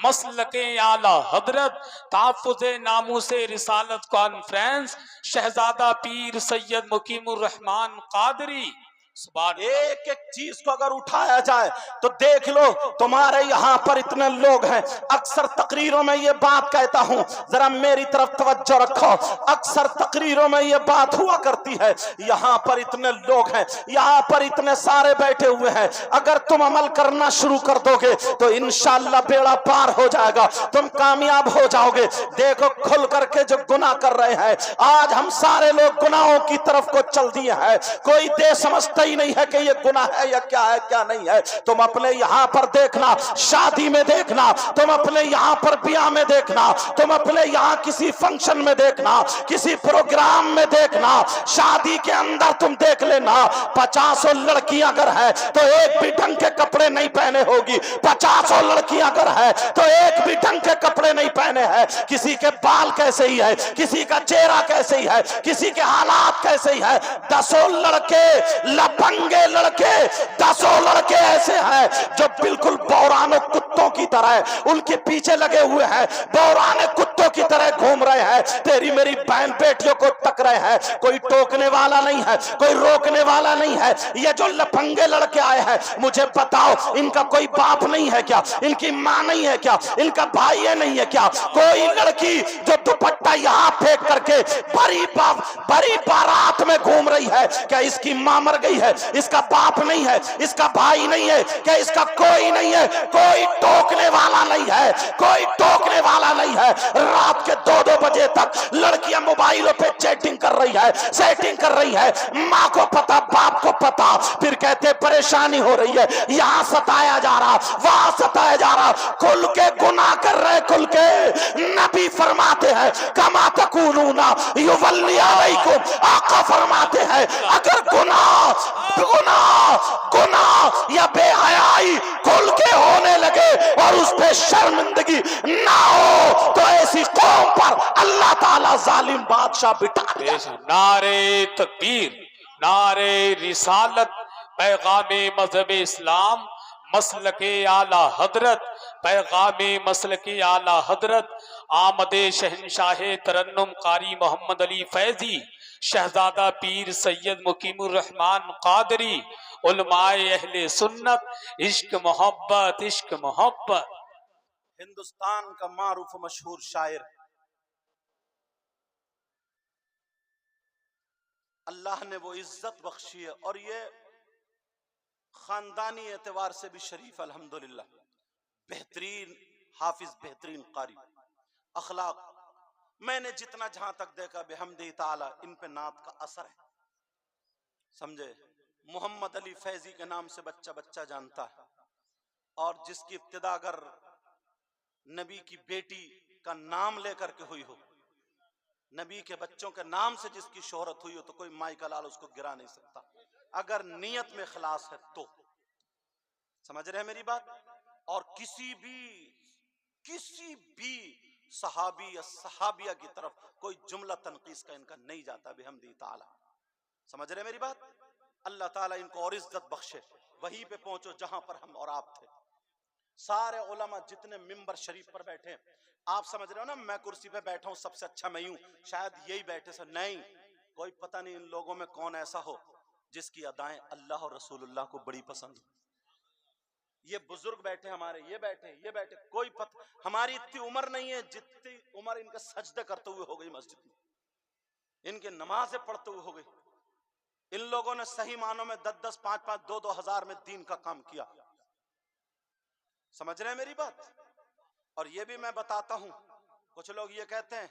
مسلک اعلی حضرت، تحفظ ناموس رسالت کانفرنس، شہزادہ پیر سید مقیم الرحمن قادری۔ سبحان اللہ۔ ایک ایک چیز کو اگر اٹھایا جائے تو دیکھ لو، تمہارے یہاں پر اتنے لوگ ہیں، اکثر تقریروں میں یہ بات کہتا ہوں، ذرا میری طرف توجہ رکھو، اکثر تقریروں میں یہ بات ہوا کرتی ہے، یہاں پر اتنے لوگ ہیں، یہاں پر اتنے سارے بیٹھے ہوئے ہیں، اگر تم عمل کرنا شروع کر دو گے تو انشاءاللہ بیڑا پار ہو جائے گا، تم کامیاب ہو جاؤ گے۔ دیکھو کھل کر کے جو گناہ کر رہے ہیں، آج ہم سارے لوگ گناہوں کی طرف کو چل دیے ہیں، کوئی دے سمجھتا ہی نہیں ہے کہ یہ گناہ ہے یا کیا ہے کیا نہیں ہے۔ تم اپنے یہاں پر دیکھنا، شادی میں دیکھنا، تم اپنے یہاں پر بیاہ میں دیکھنا، تم اپنے یہاں کسی فنکشن میں دیکھنا، کسی پروگرام میں دیکھنا، شادی کے اندر تم دیکھ لینا، 50 لڑکیاں اگر ہے تو ایک بھی ڈھنگ کے کپڑے نہیں پہنے ہوگی، 50 لڑکیاں اگر ہے تو ایک بھی ڈھنگ کے کپڑے نہیں پہنے ہیں، کسی کے بال کیسے ہی ہے، کسی کا چہرہ کیسے ہی ہے، کسی کے حالات کیسے ہی ہے، 10 لڑکے لپنگے لڑکے، 10 لڑکے ایسے ہیں جو بالکل بوران کتوں کی طرح ان کے پیچھے لگے ہوئے ہیں، بوران کتوں کی طرح گھوم رہے ہیں، تیری میری بہن بیٹیوں کو تک رہے ہیں، کوئی ٹوکنے والا نہیں ہے، کوئی روکنے والا نہیں ہے۔ یہ جو لپنگے لڑکے آئے ہیں، مجھے بتاؤ ان کا کوئی باپ نہیں ہے کیا؟ ان کی ماں نہیں ہے کیا؟ ان کا بھائی نہیں ہے کیا؟ کوئی لڑکی جو دوپٹہ یہاں پھینک کر کے بڑی بارات میں گھوم رہی ہے، کیا اس کی ماں مر گئی ہے؟ اس کا باپ نہیں ہے؟ اس کا بھائی نہیں ہے؟ کیا اس کا کوئی نہیں ہے؟ کوئی ٹوکنے والا نہیں ہے، کوئی ٹوکنے والا نہیں ہے۔ رات کے 2 بجے تک لڑکیاں موبائلوں پہ چیٹنگ کر رہی ہے، سیٹنگ کر رہی ہے، ماں کو پتا، باپ کو پتا، پھر کہتے پریشانی ہو رہی ہے، یہاں ستایا جا رہا، وہاں ستایا جا رہا، کھل کے گناہ کر رہے، کھل کے۔ نبی فرماتے ہیں کما تکونون یولی علیکم، آقا فرماتے ہیں اگر گناہ یا بے حیائی کھل کے ہونے لگے اور اس پہ شرمندگی نہ ہو تو ایسی قوم پر اللہ تعالیٰ ظالم بادشاہ بٹھا دے۔ نعرے تکبیر، نعرے رسالت، پیغام مذہب اسلام، مسلک اعلی حضرت، پیغام مسلک اعلی حضرت، آمد شہنشاہ ترنم قاری محمد علی فیضی، شہزادہ پیر سید مقیم الرحمن قادری، علماء اہل سنت، عشق محبت، عشق محبت۔ ہندوستان کا معروف مشہور شاعر، اللہ نے وہ عزت بخشی ہے اور یہ خاندانی اعتبار سے بھی شریف، الحمدللہ، بہترین حافظ، بہترین قاری، اخلاق، میں نے جتنا جہاں تک دیکھا بحمدہ تعالی ان پہ نعت کا اثر ہے، سمجھے؟ محمد علی فیضی کے نام سے بچہ بچہ جانتا ہے، اور جس کی ابتدا اگر نبی کی بیٹی کا نام لے کر کے ہوئی ہو، نبی کے بچوں کے نام سے جس کی شہرت ہوئی ہو، تو کوئی مائی کا لال اس کو گرا نہیں سکتا، اگر نیت میں خلاص ہے تو۔ سمجھ رہے ہیں میری بات؟ اور کسی بھی صحابی یا صحابیہ کی طرف کوئی جملہ تنقیص کا ان کا نہیں جاتا بحمدہ تعالی۔ سمجھ رہے ہیں میری بات؟ اللہ تعالیٰ ان کو اور عزت بخشے، وہیں پہ پہنچو جہاں پر ہم اور آپ تھے۔ سارے علماء جتنے ممبر شریف پر بیٹھے ہیں، آپ سمجھ رہے ہو نا میں کرسی پہ بیٹھا ہوں، سب سے اچھا میں ہوں، شاید یہی بیٹھے سے نہیں، کوئی پتہ نہیں ان لوگوں میں کون ایسا ہو جس کی ادائیں اللہ اور رسول اللہ کو بڑی پسند۔ یہ بزرگ بیٹھے ہمارے، یہ بیٹھے، کوئی پتہ، ہماری اتنی عمر نہیں ہے جتنی عمر ان کے سجدے کرتے ہوئے ہو گئی مسجد میں، ان کے نمازیں پڑھتے ہوئے ہو گئی، ان لوگوں نے صحیح معنوں میں 10-10, 5-5, 2-2 ہزار میں دین کا کام کیا. سمجھ رہے ہیں میری بات؟ اور یہ بھی میں بتاتا ہوں, کچھ لوگ یہ کہتے ہیں,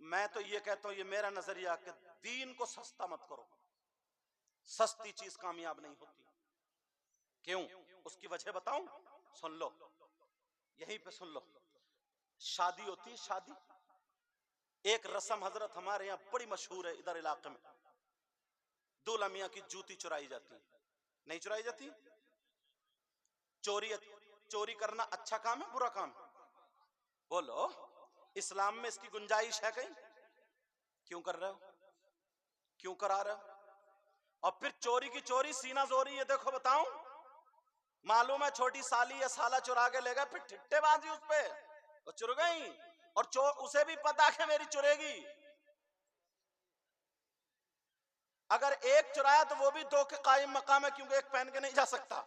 میں تو یہ کہتا ہوں, یہ میرا نظریہ کہ دین کو سستا مت کرو. سستی چیز کامیاب نہیں ہوتی. کیوں؟ اس کی وجہ بتاؤں؟ سن لو, یہیں پہ سن لو. شادی ہوتی ہے, شادی ایک رسم حضرت ہمارے یہاں بڑی مشہور ہے ادھر علاقے میں, دولہا میاں کی جوتی چرائی جاتی ہے. نہیں چرائی جاتی؟ چوری کرنا اچھا کام ہے برا کام ہے؟ بولو, اسلام میں اس کی گنجائش ہے کہیں؟ کیوں کر رہے ہو؟ کیوں کرا رہے ہو؟ اور پھر چوری کی چوری, سینہ زوری, یہ دیکھو بتاؤں, معلوم ہے چھوٹی سالی یا سالہ چرا کے لے گا, پھر ٹھٹے بازی اس پہ, وہ چر گئی, اور اسے بھی پتا کہ میری چرے گی. اگر ایک چرایا تو وہ بھی 2 کے قائم مقام ہے, کیونکہ ایک پہن کے نہیں جا سکتا.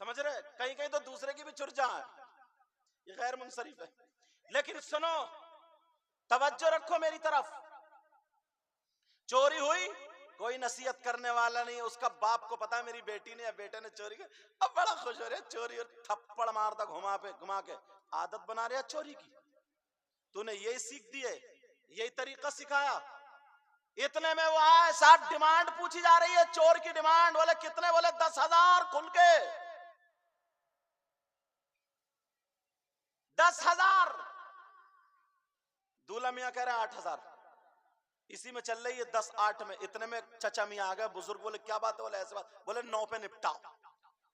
سمجھ رہے؟ کہیں کہیں تو دوسرے کی بھی چر جائے, یہ غیر منصرف ہے. لیکن سنو, توجہ رکھو میری طرف. چوری ہوئی, کوئی نصیحت کرنے والا نہیں, اس کا باپ کو پتا ہے میری بیٹی نے یا بیٹے نے چوری کی, اب بڑا خوش ہو رہا ہے, چوری اور تھپڑ مارتا گھما کے عادت بنا رہا ہے چوری کی. تو نے یہی سیکھ دی ہے, یہی طریقہ سکھایا. اتنے میں وہ آئے, ساتھ ڈیمانڈ پوچھی جا رہی ہے, چور کی ڈیمانڈ. بولے کتنے؟ بولے 10,000 کھل کے 10,000. دولہا میاں کہہ رہے ہیں 8,000. اسی میں چل رہی ہے 10-8 میں. اتنے میں چچا میاں آ گئے, بزرگ, بولے کیا بات ہے؟ بولے ایسے بات. بولے 9 پہ نپٹا.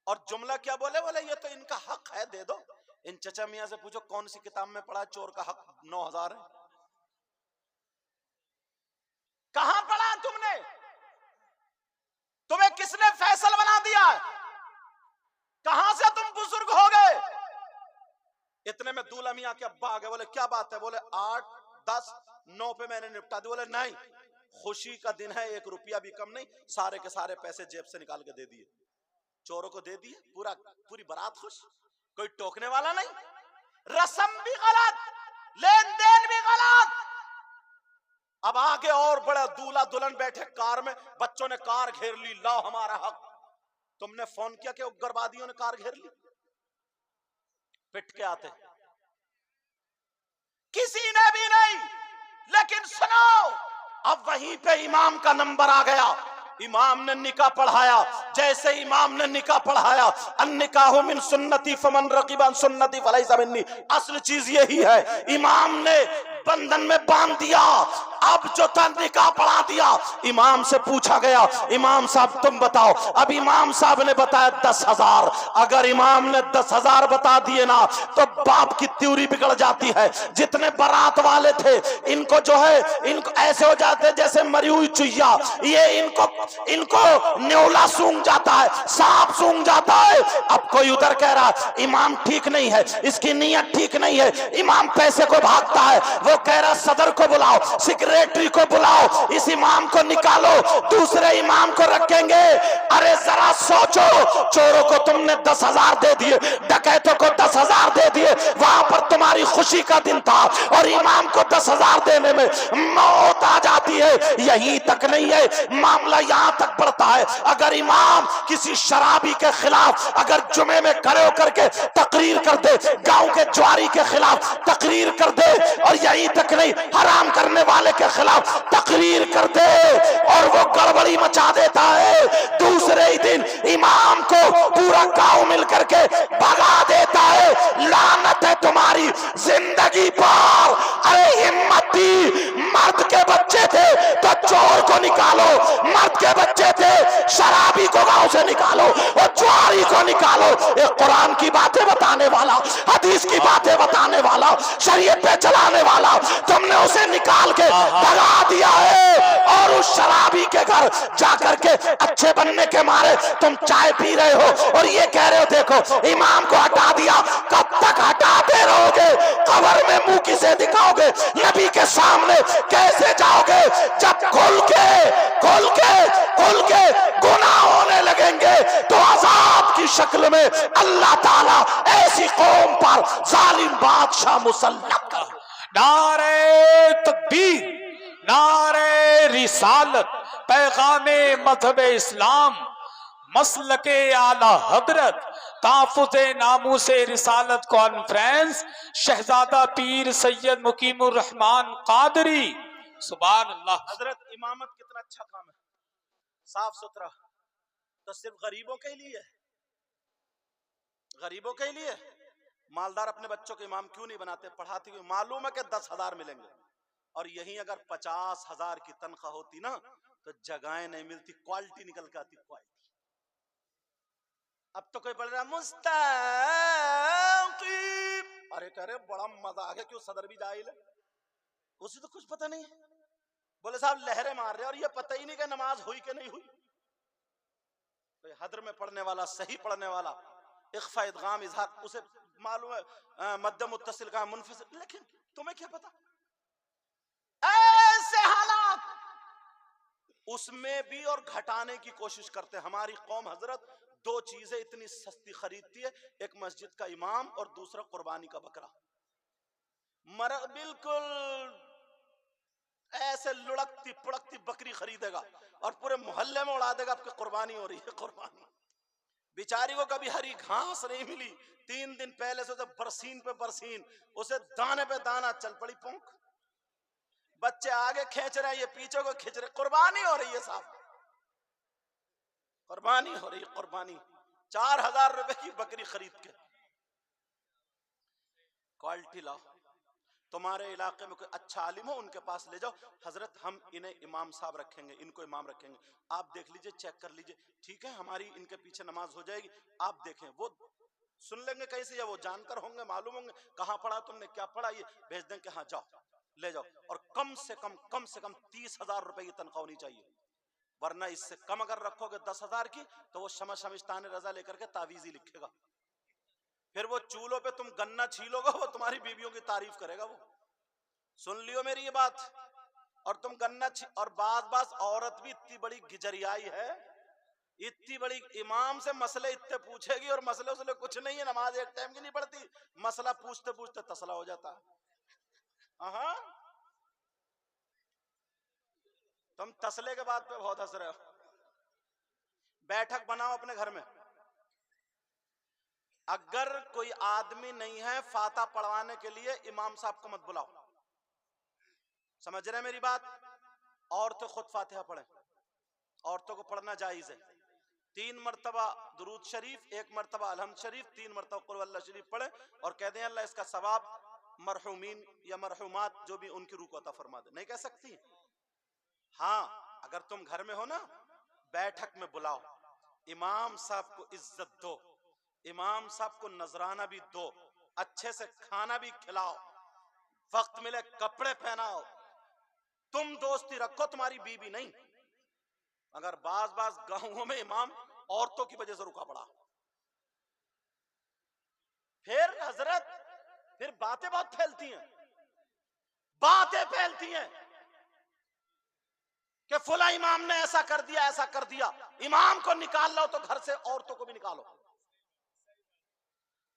اور جملہ کیا بولے؟ بولے یہ تو ان کا حق ہے, دے دو. ان چچا میاں سے پوچھو کون سی کتاب میں پڑھا چور کا حق 9,000 ہے؟ کہاں پڑھا تم نے؟ تمہیں کس نے فیصل بنا دیا ہے؟ کہاں سے تم بزرگ ہو گئے؟ اتنے میں دولہا میاں کے ابا آ گئے, بولے کیا بات ہے؟ بولے 8, 10, 9 پہ میں نے نپٹا دی. بولے نہیں, خوشی کا دن ہے, 1 روپیہ بھی کم نہیں. سارے کے سارے پیسے جیب سے نکال کے دے دیے, چوروں کو دے دیے. پوری بارات خوش, کوئی ٹوکنے والا نہیں. رسم بھی غلط, لین دین بھی غلط. اب آگے اور بڑا, دولہا دلہن بیٹھے کار میں, بچوں نے کار گھیر لی, لاؤ ہمارا حق. تم نے فون کیا کہ اگروادیوں نے کار گھیر لی؟ پٹ کے آتے, کسی نے بھی نہیں. لیکن سنو, اب وہیں پہ امام کا نمبر آ گیا. امام نے نکاح پڑھایا. جیسے امام نے نکاح پڑھایا, النکاح من سنتی فمن رغب عن سنتی فلیس منی, اصل چیز یہی ہے. امام نے بندھن میں باندھ دیا, اب جو تھا نکاح پڑھا دیا. امام سے پوچھا گیا, امام صاحب تم بتاؤ. اب امام صاحب نے بتایا 10,000. اگر امام نے 10,000 بتا دیے نا تو باپ کی تیوری بگڑ جاتی ہے. جتنے بارات والے تھے ان کو جو ہے, ان کو ایسے ہو جاتے جیسے مری ہوئی چوہیا. یہ ان کو نیولا سونگ جاتا ہے, سانپ سونگ جاتا ہے. اب کوئی ادھر کہہ رہا امام ٹھیک نہیں ہے, اس کی نیت ٹھیک نہیں ہے, امام پیسے کو بھاگتا ہے. وہ کہہ رہا صدر کو بلاؤ, سیکریٹری کو بلاؤ, اس امام کو نکالو, دوسرے امام کو رکھیں گے. ارے ذرا سوچو, چوروں کو تم نے 10,000 دے دیے, ڈکیتوں کو 10,000 دے دیے. وہاں پر تمہاری خوشی کا دن تھا اور امام کو 10,000 دینے میں موت آ جاتی ہے. یہیں تک نہیں ہے, معاملہ یہاں تک بڑھتا ہے. اگر امام کسی شرابی کے خلاف اگر جمعے میں کھڑے ہو کر کے تقریر کر دے, گاؤں کے جواری کے خلاف تقریر کر دے, اور یہی تک نہیں حرام کرنے والے کے خلاف تقریر کر دے, اور وہ گڑبڑی مچا دیتا ہے, دوسرے ہی دن امام کو پورا گاؤں مل کر کے بھگا دیتا ہے. لعنت ہے تمہاری زندگی پر. ارے ہمت تھی, مرد کے بچے تھے تو چور کو نکالو, مرد کے بچے تھے شرابی کو گاؤں سے نکالو, اور جواری کو نکالو. ایک قرآن کی باتیں بتانے والا, حدیث کی باتیں بتانے والا, شریعت پہ چلانے والا, تم نے اسے نکال کے بھگا دیا ہے. اور اس شرابی کے گھر جا کر کے اچھے بننے کے مارے تم چائے پی رہے ہو اور یہ کہہ رہے ہو دیکھو امام کو ہٹا دیا. کب تک ہٹاتے رہو گے؟ قبر میں منہ کسے دکھاؤ گے؟ نبی کے سامنے کیسے جاؤ گے جب کھل کے گناہ ہونے لگیں گے تو عذاب کی شکل میں اللہ تعالیٰ ایسی قوم پر ظالم بادشاہ مسلط کر. نعرہ تکبیر, نعرہ رسالت, پیغام مذہب اسلام مسلک اعلی حضرت تحفظ ناموس رسالت کانفرنس شہزادہ پیر سید مقیم الرحمان قادری. سبحان اللہ. حضرت امامت کتنا اچھا کام ہے، صاف ستھرا، تو صرف غریبوں کے لیے ہے، غریبوں کے لیے. مالدار اپنے بچوں کے امام کیوں نہیں بناتے؟ پڑھاتے ہوئے معلوم ہے کہ 10,000 ملیں گے، اور یہیں اگر 50,000 کی تنخواہ ہوتی نا تو جگہیں نہیں ملتی، کوالٹی نکل کے آتی، کوالٹی. اب تو کوئی پڑھ رہا مستقیم، ارے کہہ رہے بڑا مزہ آ گیا، کیوں صدر بھی جاہل ہے، اسے تو کچھ پتہ نہیں ہے. بولے صاحب لہریں مار رہے اور یہ پتہ ہی نہیں کہ نماز ہوئی کہ نہیں ہوئی. کوئی حدر میں پڑھنے والا، صحیح پڑھنے والا، اخفا ادغام اظہار اسے معلوم ہے، مد متصل کا منفصل، لیکن تمہیں کیا پتا ایسے حالات اس میں بھی اور گھٹانے کی کوشش کرتے. ہماری قوم حضرت دو چیزیں اتنی سستی خریدتی ہے، ایک مسجد کا امام اور دوسرا قربانی کا بکرا. بالکل ایسے لڑکتی پڑکتی بکری خریدے گا اور پورے محلے میں اڑا دے گا کہ قربانی ہو رہی ہے. قربانی بیچاری کو کبھی ہری گھاس نہیں ملی، 3 دن پہلے سے برسین پہ برسین، اسے دانے پہ دانا چل پڑی پونک. بچے آگے کھینچ رہے ہیں، یہ پیچھے کو کھینچ رہے. قربانی ہو رہی ہے صاحب، قربانی ہو رہی ہے. قربانی 4,000 روپے کی بکری خرید کے. کوالٹی لاؤ. تمہارے علاقے میں کوئی اچھا عالم ہو ان کے پاس لے جاؤ، حضرت ہم انہیں امام صاحب رکھیں گے، ان کو امام رکھیں گے، آپ دیکھ لیجئے، چیک کر لیجئے، ٹھیک ہے ہماری ان کے پیچھے نماز ہو جائے گی. آپ دیکھیں وہ سن لیں گے کیسے، یا وہ جان کر ہوں گے، معلوم ہوں گے کہاں پڑھا تم نے، کیا پڑھا، یہ بھیج دیں کہ ہاں جاؤ لے جاؤ. اور کم سے کم 30,000 روپے کی تنخواہ ہونی چاہیے، ورنہ اس سے کم اگر رکھو گے 10,000 کی تو وہ شمشتان رضا لے کر کے تعویذی لکھے گا. پھر وہ چولہوں پہ تم گنا چھیلو گے، وہ تمہاری بیویوں کی تعریف کرے گا. وہ سن لیو میری یہ بات. اور تم گنا اور بعض عورت بھی اتنی بڑی گجریائی ہے، اتنی بڑی امام سے مسئلے اتنے پوچھے گی اور مسئلے اسلے کچھ نہیں ہے، نماز ایک ٹائم کی نہیں پڑھتی، مسئلہ پوچھتے پوچھتے تسلا ہو جاتا. ہاں تم تسلے کے بعد پہ بہت ہنس رہے ہو. بیٹھک بناؤ اپنے گھر میں، اگر کوئی آدمی نہیں ہے فاتحہ پڑھوانے کے لیے امام صاحب کو مت بلاؤ. سمجھ رہے میری بات؟ عورتیں خود فاتحہ پڑھیں، عورتوں کو پڑھنا جائز ہے. 3 مرتبہ درود شریف، 1 مرتبہ الحمد شریف، 3 مرتبہ قل ہو اللہ شریف پڑھیں اور کہہ دیں اللہ اس کا ثواب مرحومین یا مرحومات جو بھی ان کی روح کو عطا فرما دے. نہیں کہہ سکتی؟ ہاں اگر تم گھر میں ہو نا، بیٹھک میں بلاؤ، امام صاحب کو عزت دو، امام صاحب کو نذرانہ بھی دو، اچھے سے کھانا بھی کھلاؤ، وقت ملے کپڑے پہناؤ. تم دوستی رکھو، تمہاری بیوی نہیں. اگر بعض گاؤں میں امام عورتوں کی وجہ سے رکا پڑا، پھر حضرت پھر باتیں بہت پھیلتی ہیں، باتیں پھیلتی ہیں کہ فلاں امام نے ایسا کر دیا ایسا کر دیا. امام کو نکال لو تو گھر سے عورتوں کو بھی نکالو،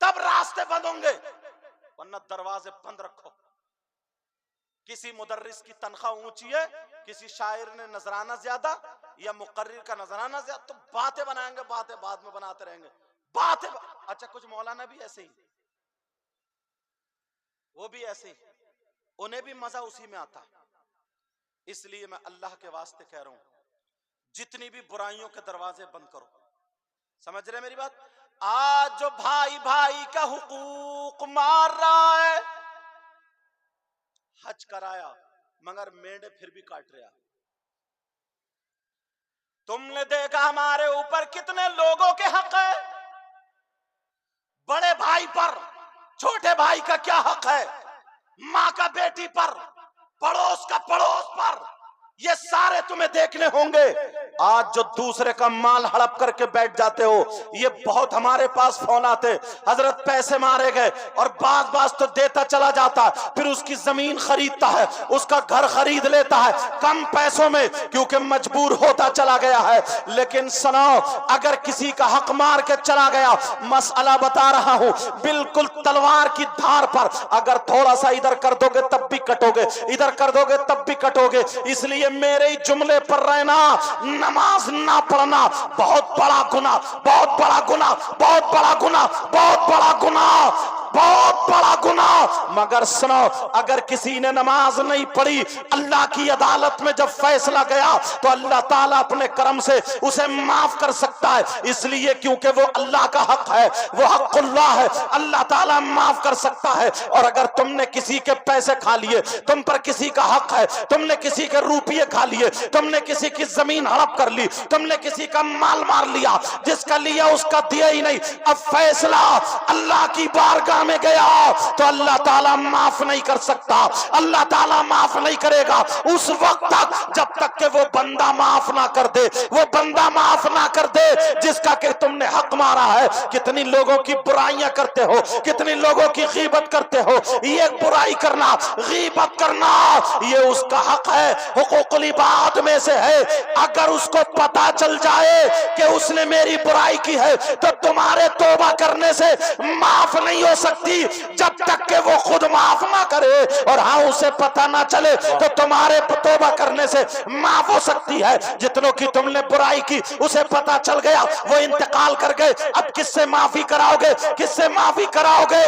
تب راستے بند ہوں گے، ورنہ دروازے بند رکھو. کسی مدرس کی تنخواہ اونچی ہے، کسی شاعر نے نذرانہ زیادہ یا مقرر کا نذرانہ زیادہ، تو باتیں بنائیں گے، باتیں بعد میں بناتے رہیں گے. اچھا کچھ مولانا بھی ایسے ہی، وہ بھی ایسے ہی، انہیں بھی مزہ اسی میں آتا. اس لیے میں اللہ کے واسطے کہہ رہا ہوں جتنی بھی برائیوں کے دروازے بند کرو. سمجھ رہے میری بات؟ آج جو بھائی کا حقوق مار رہا ہے، حج کرایا مگر میڈے پھر بھی کاٹ رہا. تم نے دیکھا ہمارے اوپر کتنے لوگوں کے حق ہے، بڑے بھائی پر چھوٹے بھائی کا کیا حق ہے، ماں کا بیٹی پر، پڑوس کا پڑوس پر، یہ سارے تمہیں دیکھنے ہوں گے. آج جو دوسرے کا مال ہڑپ کر کے بیٹھ جاتے ہو، یہ بہت ہمارے پاس فون آتے، حضرت پیسے مارے گئے، اور بعض تو دیتا چلا جاتا، پھر اس کی زمین خریدتا ہے، اس کا گھر خرید لیتا ہے کم پیسوں میں، کیونکہ مجبور ہوتا چلا گیا ہے. لیکن سناؤ، اگر کسی کا حق مار کے چلا گیا، مسئلہ بتا رہا ہوں بالکل تلوار کی دھار پر، اگر تھوڑا سا ادھر کر دو گے تب بھی کٹو گے، ادھر کر دو گے تب بھی کٹو گے. اس لیے میرے ہی جملے پر رہنا، نماز نہ پڑھنا بہت بڑا گناہ، بہت بڑا گناہ، بہت بڑا گناہ، بہت بڑا گناہ، بہت بڑا گناہ۔ مگر سنو، اگر کسی نے نماز نہیں پڑھی، اللہ کی عدالت میں جب فیصلہ گیا تو اللہ تعالیٰ اپنے کرم سے اسے معاف کر سکتا ہے، اس لیے کیونکہ وہ اللہ کا حق ہے، وہ حق اللہ ہے، اللہ تعالیٰ معاف کر سکتا ہے۔ اور اگر تم نے کسی کے پیسے کھا لیے، تم پر کسی کا حق ہے، تم نے کسی کے روپیے کھا لیے، تم نے کسی کی زمین ہڑپ کر لی، تم نے کسی کا مال مار لیا، جس کا لیا اس کا دیا ہی نہیں، اب فیصلہ اللہ کی بارگاہ میں گیا تو اللہ تعالیٰ معاف نہیں کر سکتا، اللہ تعالیٰ معاف نہیں کرے گا اس وقت تک جب تک کہ وہ بندہ معاف نہ کر دے، وہ بندہ معاف نہ کر دے جس کا کہ تم نے حق مارا ہے۔ کتنی لوگوں کی برائیاں کرتے ہو، کتنی لوگوں کی غیبت کرتے ہو، یہ برائی کرنا، غیبت کرنا یہ اس کا حق ہے، حقوق العباد میں سے ہے۔ اگر اس کو پتا چل جائے کہ اس نے میری برائی کی ہے تو تمہارے توبہ کرنے سے معاف نہیں ہو سکتی جب تک کہ وہ خود معاف نہ کرے، اور ہاں اسے پتا نہ چلے تو تمہارے توبہ کرنے سے معاف ہو سکتی ہے۔ جتنوں کی تم نے برائی کی اسے پتا چل گیا، وہ انتقال کر گئے، اب کس سے معافی کراؤ گے، کس سے معافی کراؤ گے؟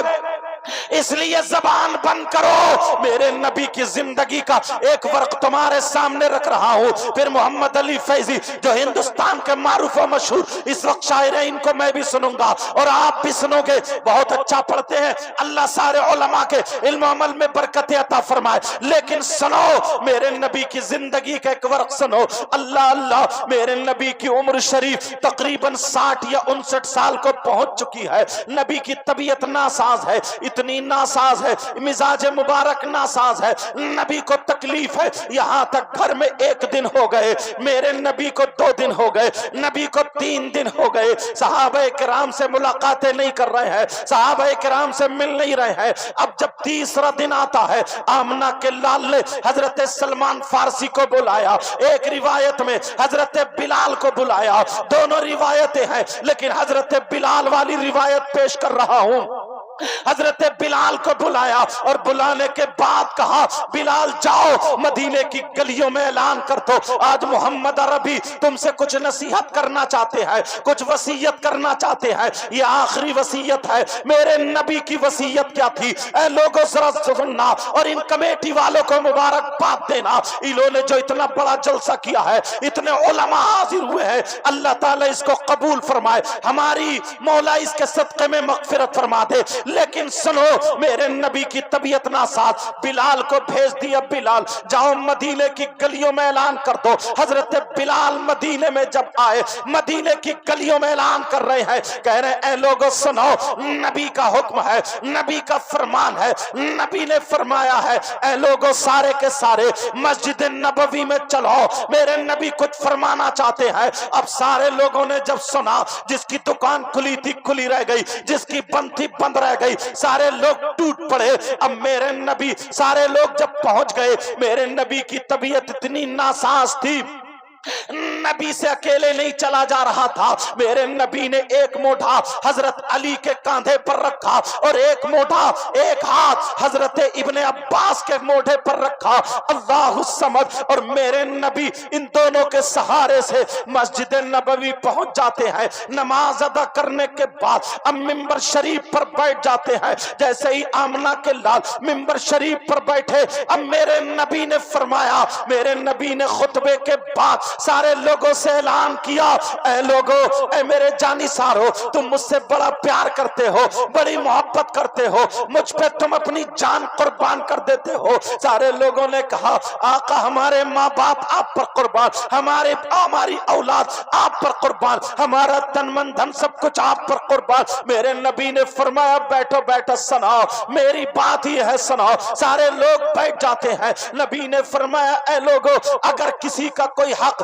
اس لیے زبان بند کرو۔ میرے نبی کی زندگی کا ایک ورق تمہارے سامنے رکھ رہا ہوں، پھر محمد علی فیضی جو ہندوستان کے معروف و مشہور اس وقت شاعر ہیں، ان کو میں بھی سنوں گا اور آپ بھی سنو گے، بہت اچھا پڑھتے ہیں، اللہ سارے علماء کے علم و عمل میں برکت عطا فرمائے۔ لیکن سنو، میرے نبی کی زندگی کا ایک ورق سنو۔ اللہ اللہ، میرے نبی کی عمر شریف تقریباً 60 یا 59 سال کو پہنچ چکی ہے، نبی کی طبیعت ناساز ہے، اتنی ناساز ہے، مزاج مبارک ناساز ہے، نبی کو تکلیف ہے، یہاں تک گھر میں 1 دن ہو گئے، میرے نبی کو 2 دن ہو گئے، نبی کو 3 دن ہو گئے، صحابہ کرام سے ملاقاتیں نہیں کر رہے ہیں، صحابہ کرام سے مل نہیں رہے ہیں۔ اب جب تیسرا دن آتا ہے، آمنہ کے لال نے حضرت سلمان فارسی کو بلایا، ایک روایت میں حضرت بلال کو بلایا، دونوں روایتیں ہیں لیکن حضرت بلال والی روایت پیش کر رہا ہوں۔ حضرت بلال کو بلایا اور بلانے کے بعد کہا، بلال جاؤ مدینے کی گلیوں میں اعلان کر دو، آج محمد عربی تم سے کچھ نصیحت کرنا چاہتے ہیں، کچھ وصیت کرنا چاہتے ہیں، یہ آخری وصیت ہے۔ میرے نبی کی وصیت کیا تھی؟ اے لوگوں ذرا سننا اور ان کمیٹی والوں کو مبارکباد دینا، انہوں نے جو اتنا بڑا جلسہ کیا ہے، اتنے علماء حاضر ہوئے ہیں، اللہ تعالیٰ اس کو قبول فرمائے، ہماری مولا اس کے صدقے میں مغفرت فرما دے۔ لیکن سنو، میرے نبی کی طبیعت ناساز، بلال کو بھیج دیا، بلال جاؤ مدینے کی گلیوں میں اعلان کر دو۔ حضرت بلال مدینے میں جب آئے، مدینے کی گلیوں میں اعلان کر رہے ہیں، کہہ رہے ہیں اے لوگوں سنو، نبی کا حکم ہے، نبی کا فرمان ہے، نبی نے فرمایا ہے، اے لوگوں سارے کے سارے مسجد نبوی میں چلو، میرے نبی کچھ فرمانا چاہتے ہیں۔ اب سارے لوگوں نے جب سنا، جس کی دکان کھلی تھی کھلی رہ گئی، جس کی بند تھی بند رہ گئی، سارے لوگ ٹوٹ پڑے۔ اب میرے نبی، سارے لوگ جب پہنچ گئے، میرے نبی کی طبیعت اتنی ناساز تھی، نبی سے اکیلے نہیں چلا جا رہا تھا، میرے نبی نے ایک موڑھا حضرت علی کے کاندھے پر رکھا اور ایک موڑھا، ایک ہاتھ حضرت ابن عباس کے موڑھے پر رکھا، اللہ الصمد، اور میرے نبی ان دونوں کے سہارے سے مسجد نبوی پہنچ جاتے ہیں۔ نماز ادا کرنے کے بعد اب ممبر شریف پر بیٹھ جاتے ہیں۔ جیسے ہی آمنہ کے لال ممبر شریف پر بیٹھے، اب میرے نبی نے فرمایا، میرے نبی نے خطبے کے بعد سارے لوگوں سے اعلان کیا، اے لوگوں، اے میرے جانی سارو، تم مجھ سے بڑا پیار کرتے ہو، بڑی محبت کرتے ہو، مجھ پہ تم اپنی جان قربان کر دیتے ہو۔ سارے لوگوں نے کہا، آقا ہمارے ماں باپ آپ پر قربان، ہماری اولاد آپ پر قربان، ہمارا تن من دھن سب کچھ آپ پر قربان۔ میرے نبی نے فرمایا، بیٹھو بیٹھو سناؤ، میری بات ہی ہے سناؤ۔ سارے لوگ بیٹھ جاتے ہیں۔ نبی نے فرمایا، اے لوگوں، اگر کسی کا کوئی حق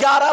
11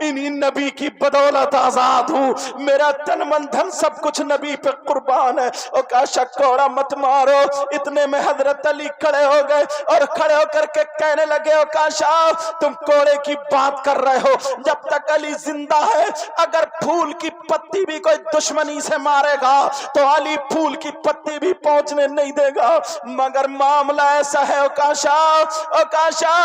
انہی نبی کی بدولت آزاد ہوں، میرا تن من دھن سب کچھ نبی پہ قربان ہے۔ اوکاشا کوڑا مت مارو۔ اتنے میں حضرت علی کھڑے ہو گئے اور کھڑے ہو کر کے کہنے لگے اوکاشا تم کوڑے کی بات کر رہے ہو، جب تک علی زندہ ہے اگر پھول کی پتی بھی کوئی دشمنی سے مارے گا تو علی پھول کی پتی بھی پہنچنے نہیں دے گا، مگر معاملہ ایسا ہے اوکاشا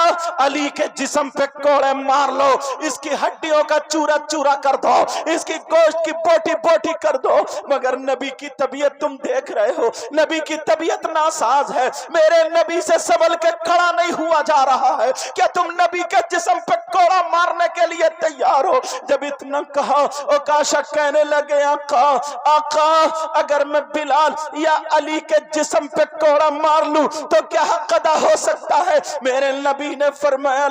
علی کے جسم پہ کوڑے مار لو، اس کی ہڈیوں کا چورا چورا کر دو، اس کی گوشت کی بوٹی بوٹی کر دو، مگر نبی کی طبیعت تم دیکھ رہے ہو، نبی کی طبیعت ناساز ہے، میرے نبی سے سنبھل کے کھڑا نہیں ہوا جا رہا ہے، کیا تم نبی کے جسم پہ کوڑا مارنے کے لیے تیار ہو؟ جب اتنا کہا اوکاشا کہنے لگے آقا اگر میں بلال یا علی کے جسم پہ کوڑا مار لوں تو کیا حق ادا ہو سکتا ہے؟ میرے نبی نے فرمایا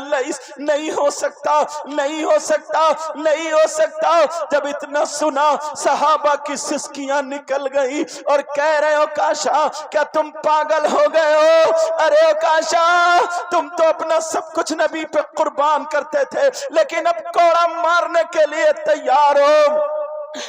نہیں ہو سکتا، نہیں ہو سکتا، نہیں ہو سکتا۔ جب اتنا سنا صحابہ کی سسکیاں نکل گئی اور کہہ رہے اوکاشا کیا تم پاگل ہو گئے ہو؟ ارے اوکاشا تم تو اپنا سب کچھ نبی پہ قربان کرتے تھے لیکن اب کوڑا مارنے کے لیے تیار ہو۔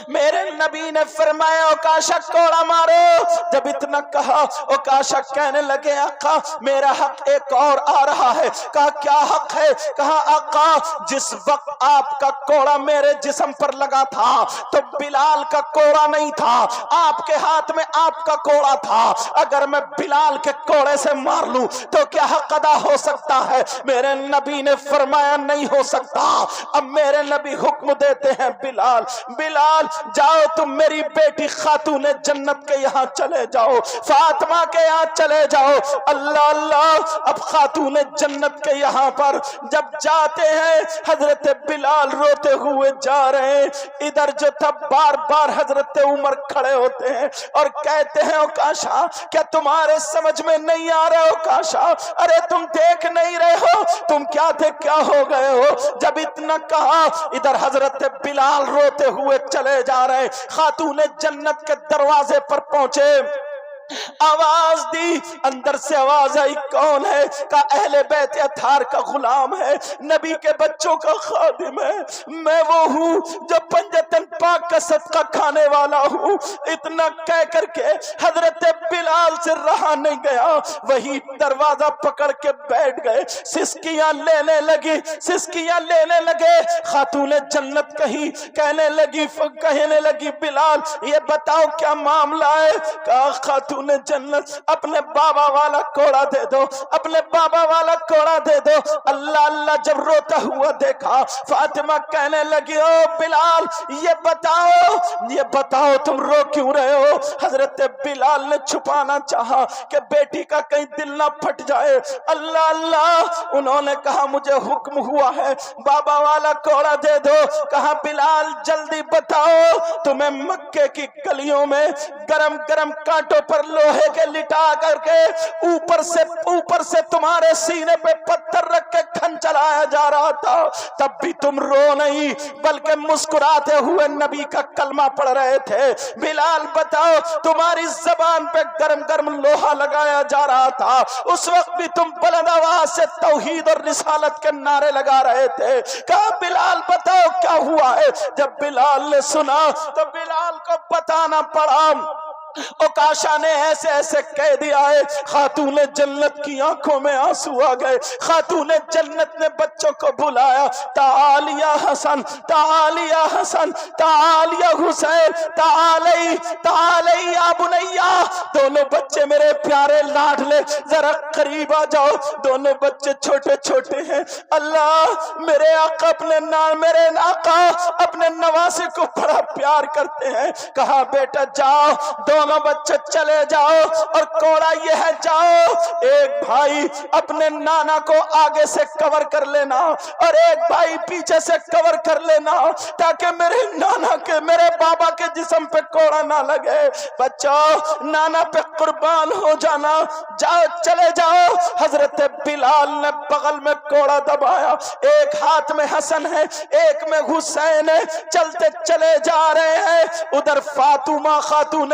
میرے نبی نے فرمایا اوکاشا کوڑا مارو۔ جب اتنا کہا اوکاشا کہنے لگے آقا میرا حق ایک اور آ رہا ہے۔ کہا کیا حق ہے؟ کہا آقا جس وقت آپ کا کوڑا میرے جسم پر لگا تھا تو بلال کا کوڑا نہیں تھا، آپ کے ہاتھ میں آپ کا کوڑا تھا، اگر میں بلال کے کوڑے سے مار لوں تو کیا حق ادا ہو سکتا ہے؟ میرے نبی نے فرمایا نہیں ہو سکتا۔ اب میرے نبی حکم دیتے ہیں بلال جاؤ تم میری بیٹی خاتون جنت کے یہاں چلے جاؤ، فاطمہ کے یہاں چلے جاؤ۔ اللہ اللہ اب خاتون جنت کے یہاں پر جب جاتے ہیں حضرت بلال روتے ہوئے جا رہے ہیں، ادھر جو تھا بار بار حضرت عمر کھڑے ہوتے ہیں اور کہتے ہیں اوکاشا کیا تمہارے سمجھ میں نہیں آ رہا اوکاشا؟ ارے تم دیکھ نہیں رہے ہو تم کیا تھے کیا ہو گئے ہو؟ جب اتنا کہا ادھر حضرت بلال روتے ہوئے چلے جا رہے، خاتون جنت کے دروازے پر پہنچے، آواز دی، اندر سے آواز آئی کون ہے؟ کہا اہل بیت اطہار کا غلام ہے، نبی کے بچوں کا خادم ہے، میں وہ ہوں جو پنجتن پاک کا صدقہ کھانے والا ہوں۔ اتنا کہہ کر کے حضرت بلال سے رہا نہیں گیا، وہی دروازہ پکڑ کے بیٹھ گئے، سسکیاں لینے لگے۔ خاتون جنت کہنے لگی بلال یہ بتاؤ کیا معاملہ ہے؟ کہا خاتون جنت اپنے بابا والا کوڑا دے دو، اپنے بابا والا کوڑا دے دو۔ اللہ اللہ جب روتا ہوا دیکھا فاطمہ کہنے لگی او بلال یہ بتاؤ تم رو کیوں رہے ہو؟ حضرت بلال نے چھپانا چاہا کہ بیٹی کا کہیں دل نہ پھٹ جائے۔ اللہ اللہ انہوں نے کہا مجھے حکم ہوا ہے بابا والا کوڑا دے دو۔ کہا بلال جلدی بتاؤ تمہیں مکے کی گلیوں میں گرم گرم کانٹوں پر لوہے کے لٹا کر کے اوپر سے تمہارے سینے پہ پتھر رکھ کے کھن چلایا جا رہا تھا، تب بھی تم رو نہیں بلکہ مسکراتے ہوئے نبی کا کلمہ پڑھ رہے تھے۔ بلال بتاؤ تمہاری زبان پہ گرم گرم لوہا لگایا جا رہا تھا، اس وقت بھی تم بلند آواز سے توحید اور رسالت کے نعرے لگا رہے تھے۔ کہا بلال بتاؤ کیا ہوا ہے؟ جب بلال نے سنا تو بلال کو بتانا پڑا۔ اوکاشا نے ایسے کہہ دیا ہے، خاتون جنت کی آنکھوں میں آنسو آ گئے۔ خاتون جنت نے بچوں کو بلایا، تعال یا حسن، تعال یا حسن، تعال یا حسین، تعال یا بنیا۔ دونوں بچے میرے پیارے لاڈلے ذرا قریب آ جاؤ، دونوں بچے چھوٹے چھوٹے ہیں۔ اللہ میرے آقا اپنے نواسے کو بڑا پیار کرتے ہیں۔ کہا بیٹا جاؤ، دونوں بچے چلے جاؤ اور کوڑا یہ ہے جاؤ ایک بھائی اپنے نانا کو آگے سے کور کر لینا اور ایک بھائی پیچھے سے کور کر لینا تاکہ میرے بابا کے جسم پہ کوڑا نہ لگے۔ بچوں نانا پہ قربان ہو جانا، جاؤ چلے جاؤ۔ حضرت بلال نے بغل میں کوڑا دبایا، ایک ہاتھ میں حسن ہے ایک میں حسین ہے، چلتے چلے جا رہے ہیں۔ ادھر فاطمہ خاتون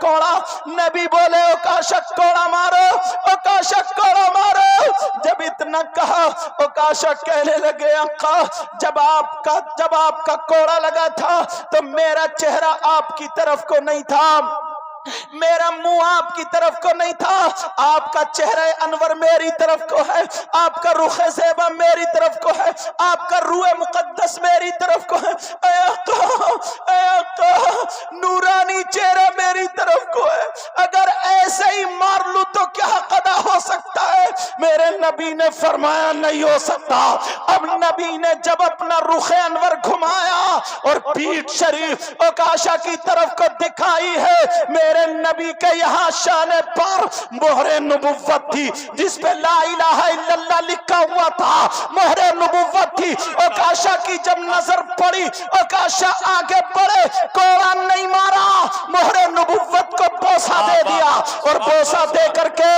کوڑا. نبی بولے اوکاشک کوڑا مارو, اوکاشک کوڑا مارو. جب اتنا کہا اوکاشک کہنے لگے آقا جب آپ کا کوڑا لگا تھا تو میرا چہرہ آپ کی طرف کو نہیں تھا, میرا منہ آپ کی طرف کو نہیں تھا, آپ کا چہرہ انور میری طرف کو ہے, آپ کا رخ زیبا میری طرف کو ہے, آپ کا روح مقدس میری طرف کو ہے. اے آقا نورانی چہرہ میری طرف کو ہے, اگر ایسے ہی مار لوں تو کیا قضا ہو سکتا ہے؟ میرے نبی نے فرمایا نہیں ہو سکتا. اب نبی نے جب اپنا رخ انور گھمایا اور پیٹھ شریف اوکاشا کی طرف کو دکھائی ہے, میرے نبی کے یہاں شان پر مہر نبوت تھی جس پہ لا الہ الا اللہ لکھا ہوا تھا, مہر نبوت تھی. اوکاشا کی جب نظر پڑی اوکاشا آگے بڑھے, کوڑا نہیں مارا, مہر نبوت کو بوسہ دے دیا اور بوسہ دے کر کے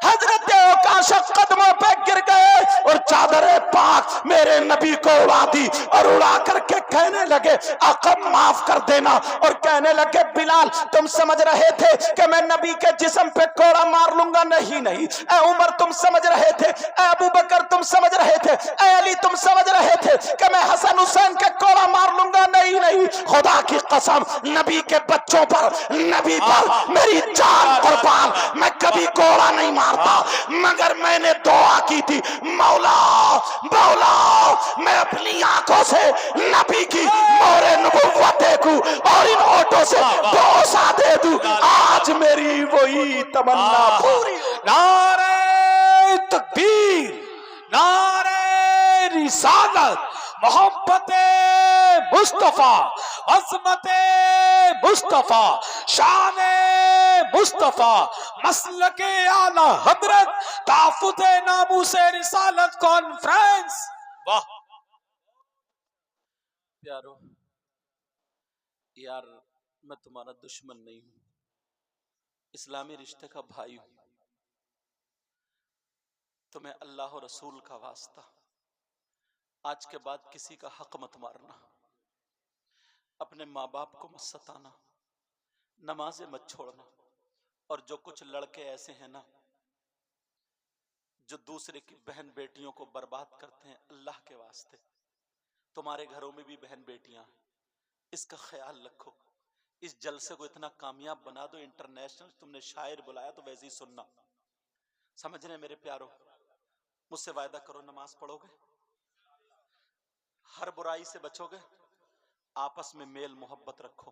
حضرت اوکاشا قدموں پہ گر گئے اور چادر پاک میرے نبی کو اڑا دی اور اڑا کر کے کہنے لگے آقا معاف کر دینا, اور کہنے لگے بلال تم سمجھ رہے تھے کہ میں نبی کے جسم پہ کوڑا مار لوں گا؟ نہیں نہیں. اے عمر تم سمجھ رہے تھے, اے ابو بکر تم سمجھ رہے تھے, اے علی تم سمجھ رہے تھے کہ میں حسن حسین کے کوڑا مار لوں گا؟ نہیں نہیں. خدا کی قسم نبی کے بچوں پر, نبی پر میری جان قربان, میں کبھی کوڑا نہیں مارتا, مگر میں نے دعا کی تھی مولا مولا میں اپنی آنکھوں سے نبی کی مہر نبوت دیکھوں اور ان ہونٹوں سے بوسہ دے دوں. آج میری وہی تمنا پوری. نعرہ تکبیر, نعرہ رسالت, محبت مصطفیٰ, عظمت مصطفیٰ, شان مصطفیٰ, مسلک اعلی حضرت, تحفظ ناموس رسالت کانفرنس. واہ پیارو, یار میں تمہارا دشمن نہیں ہوں, اسلامی رشتے کا بھائی ہوں. تمہیں اللہ و رسول کا واسطہ آج کے بعد کسی کا حق مت مارنا, اپنے ماں باپ کو مت ستانا, نمازیں مت چھوڑنا, اور جو کچھ لڑکے ایسے ہیں نا جو دوسرے کی بہن بیٹیوں کو برباد کرتے ہیں, اللہ کے واسطے تمہارے گھروں میں بھی بہن بیٹیاں ہیں, اس کا خیال رکھو. اس جلسے کو اتنا کامیاب بنا دو, انٹرنیشنل, تم نے شاعر بلایا تو ویسے ہی سننا. سمجھ رہے میرے پیارو؟ مجھ سے وعدہ کرو نماز پڑھو گے, ہر برائی سے بچو گے, آپس میں میل محبت رکھو.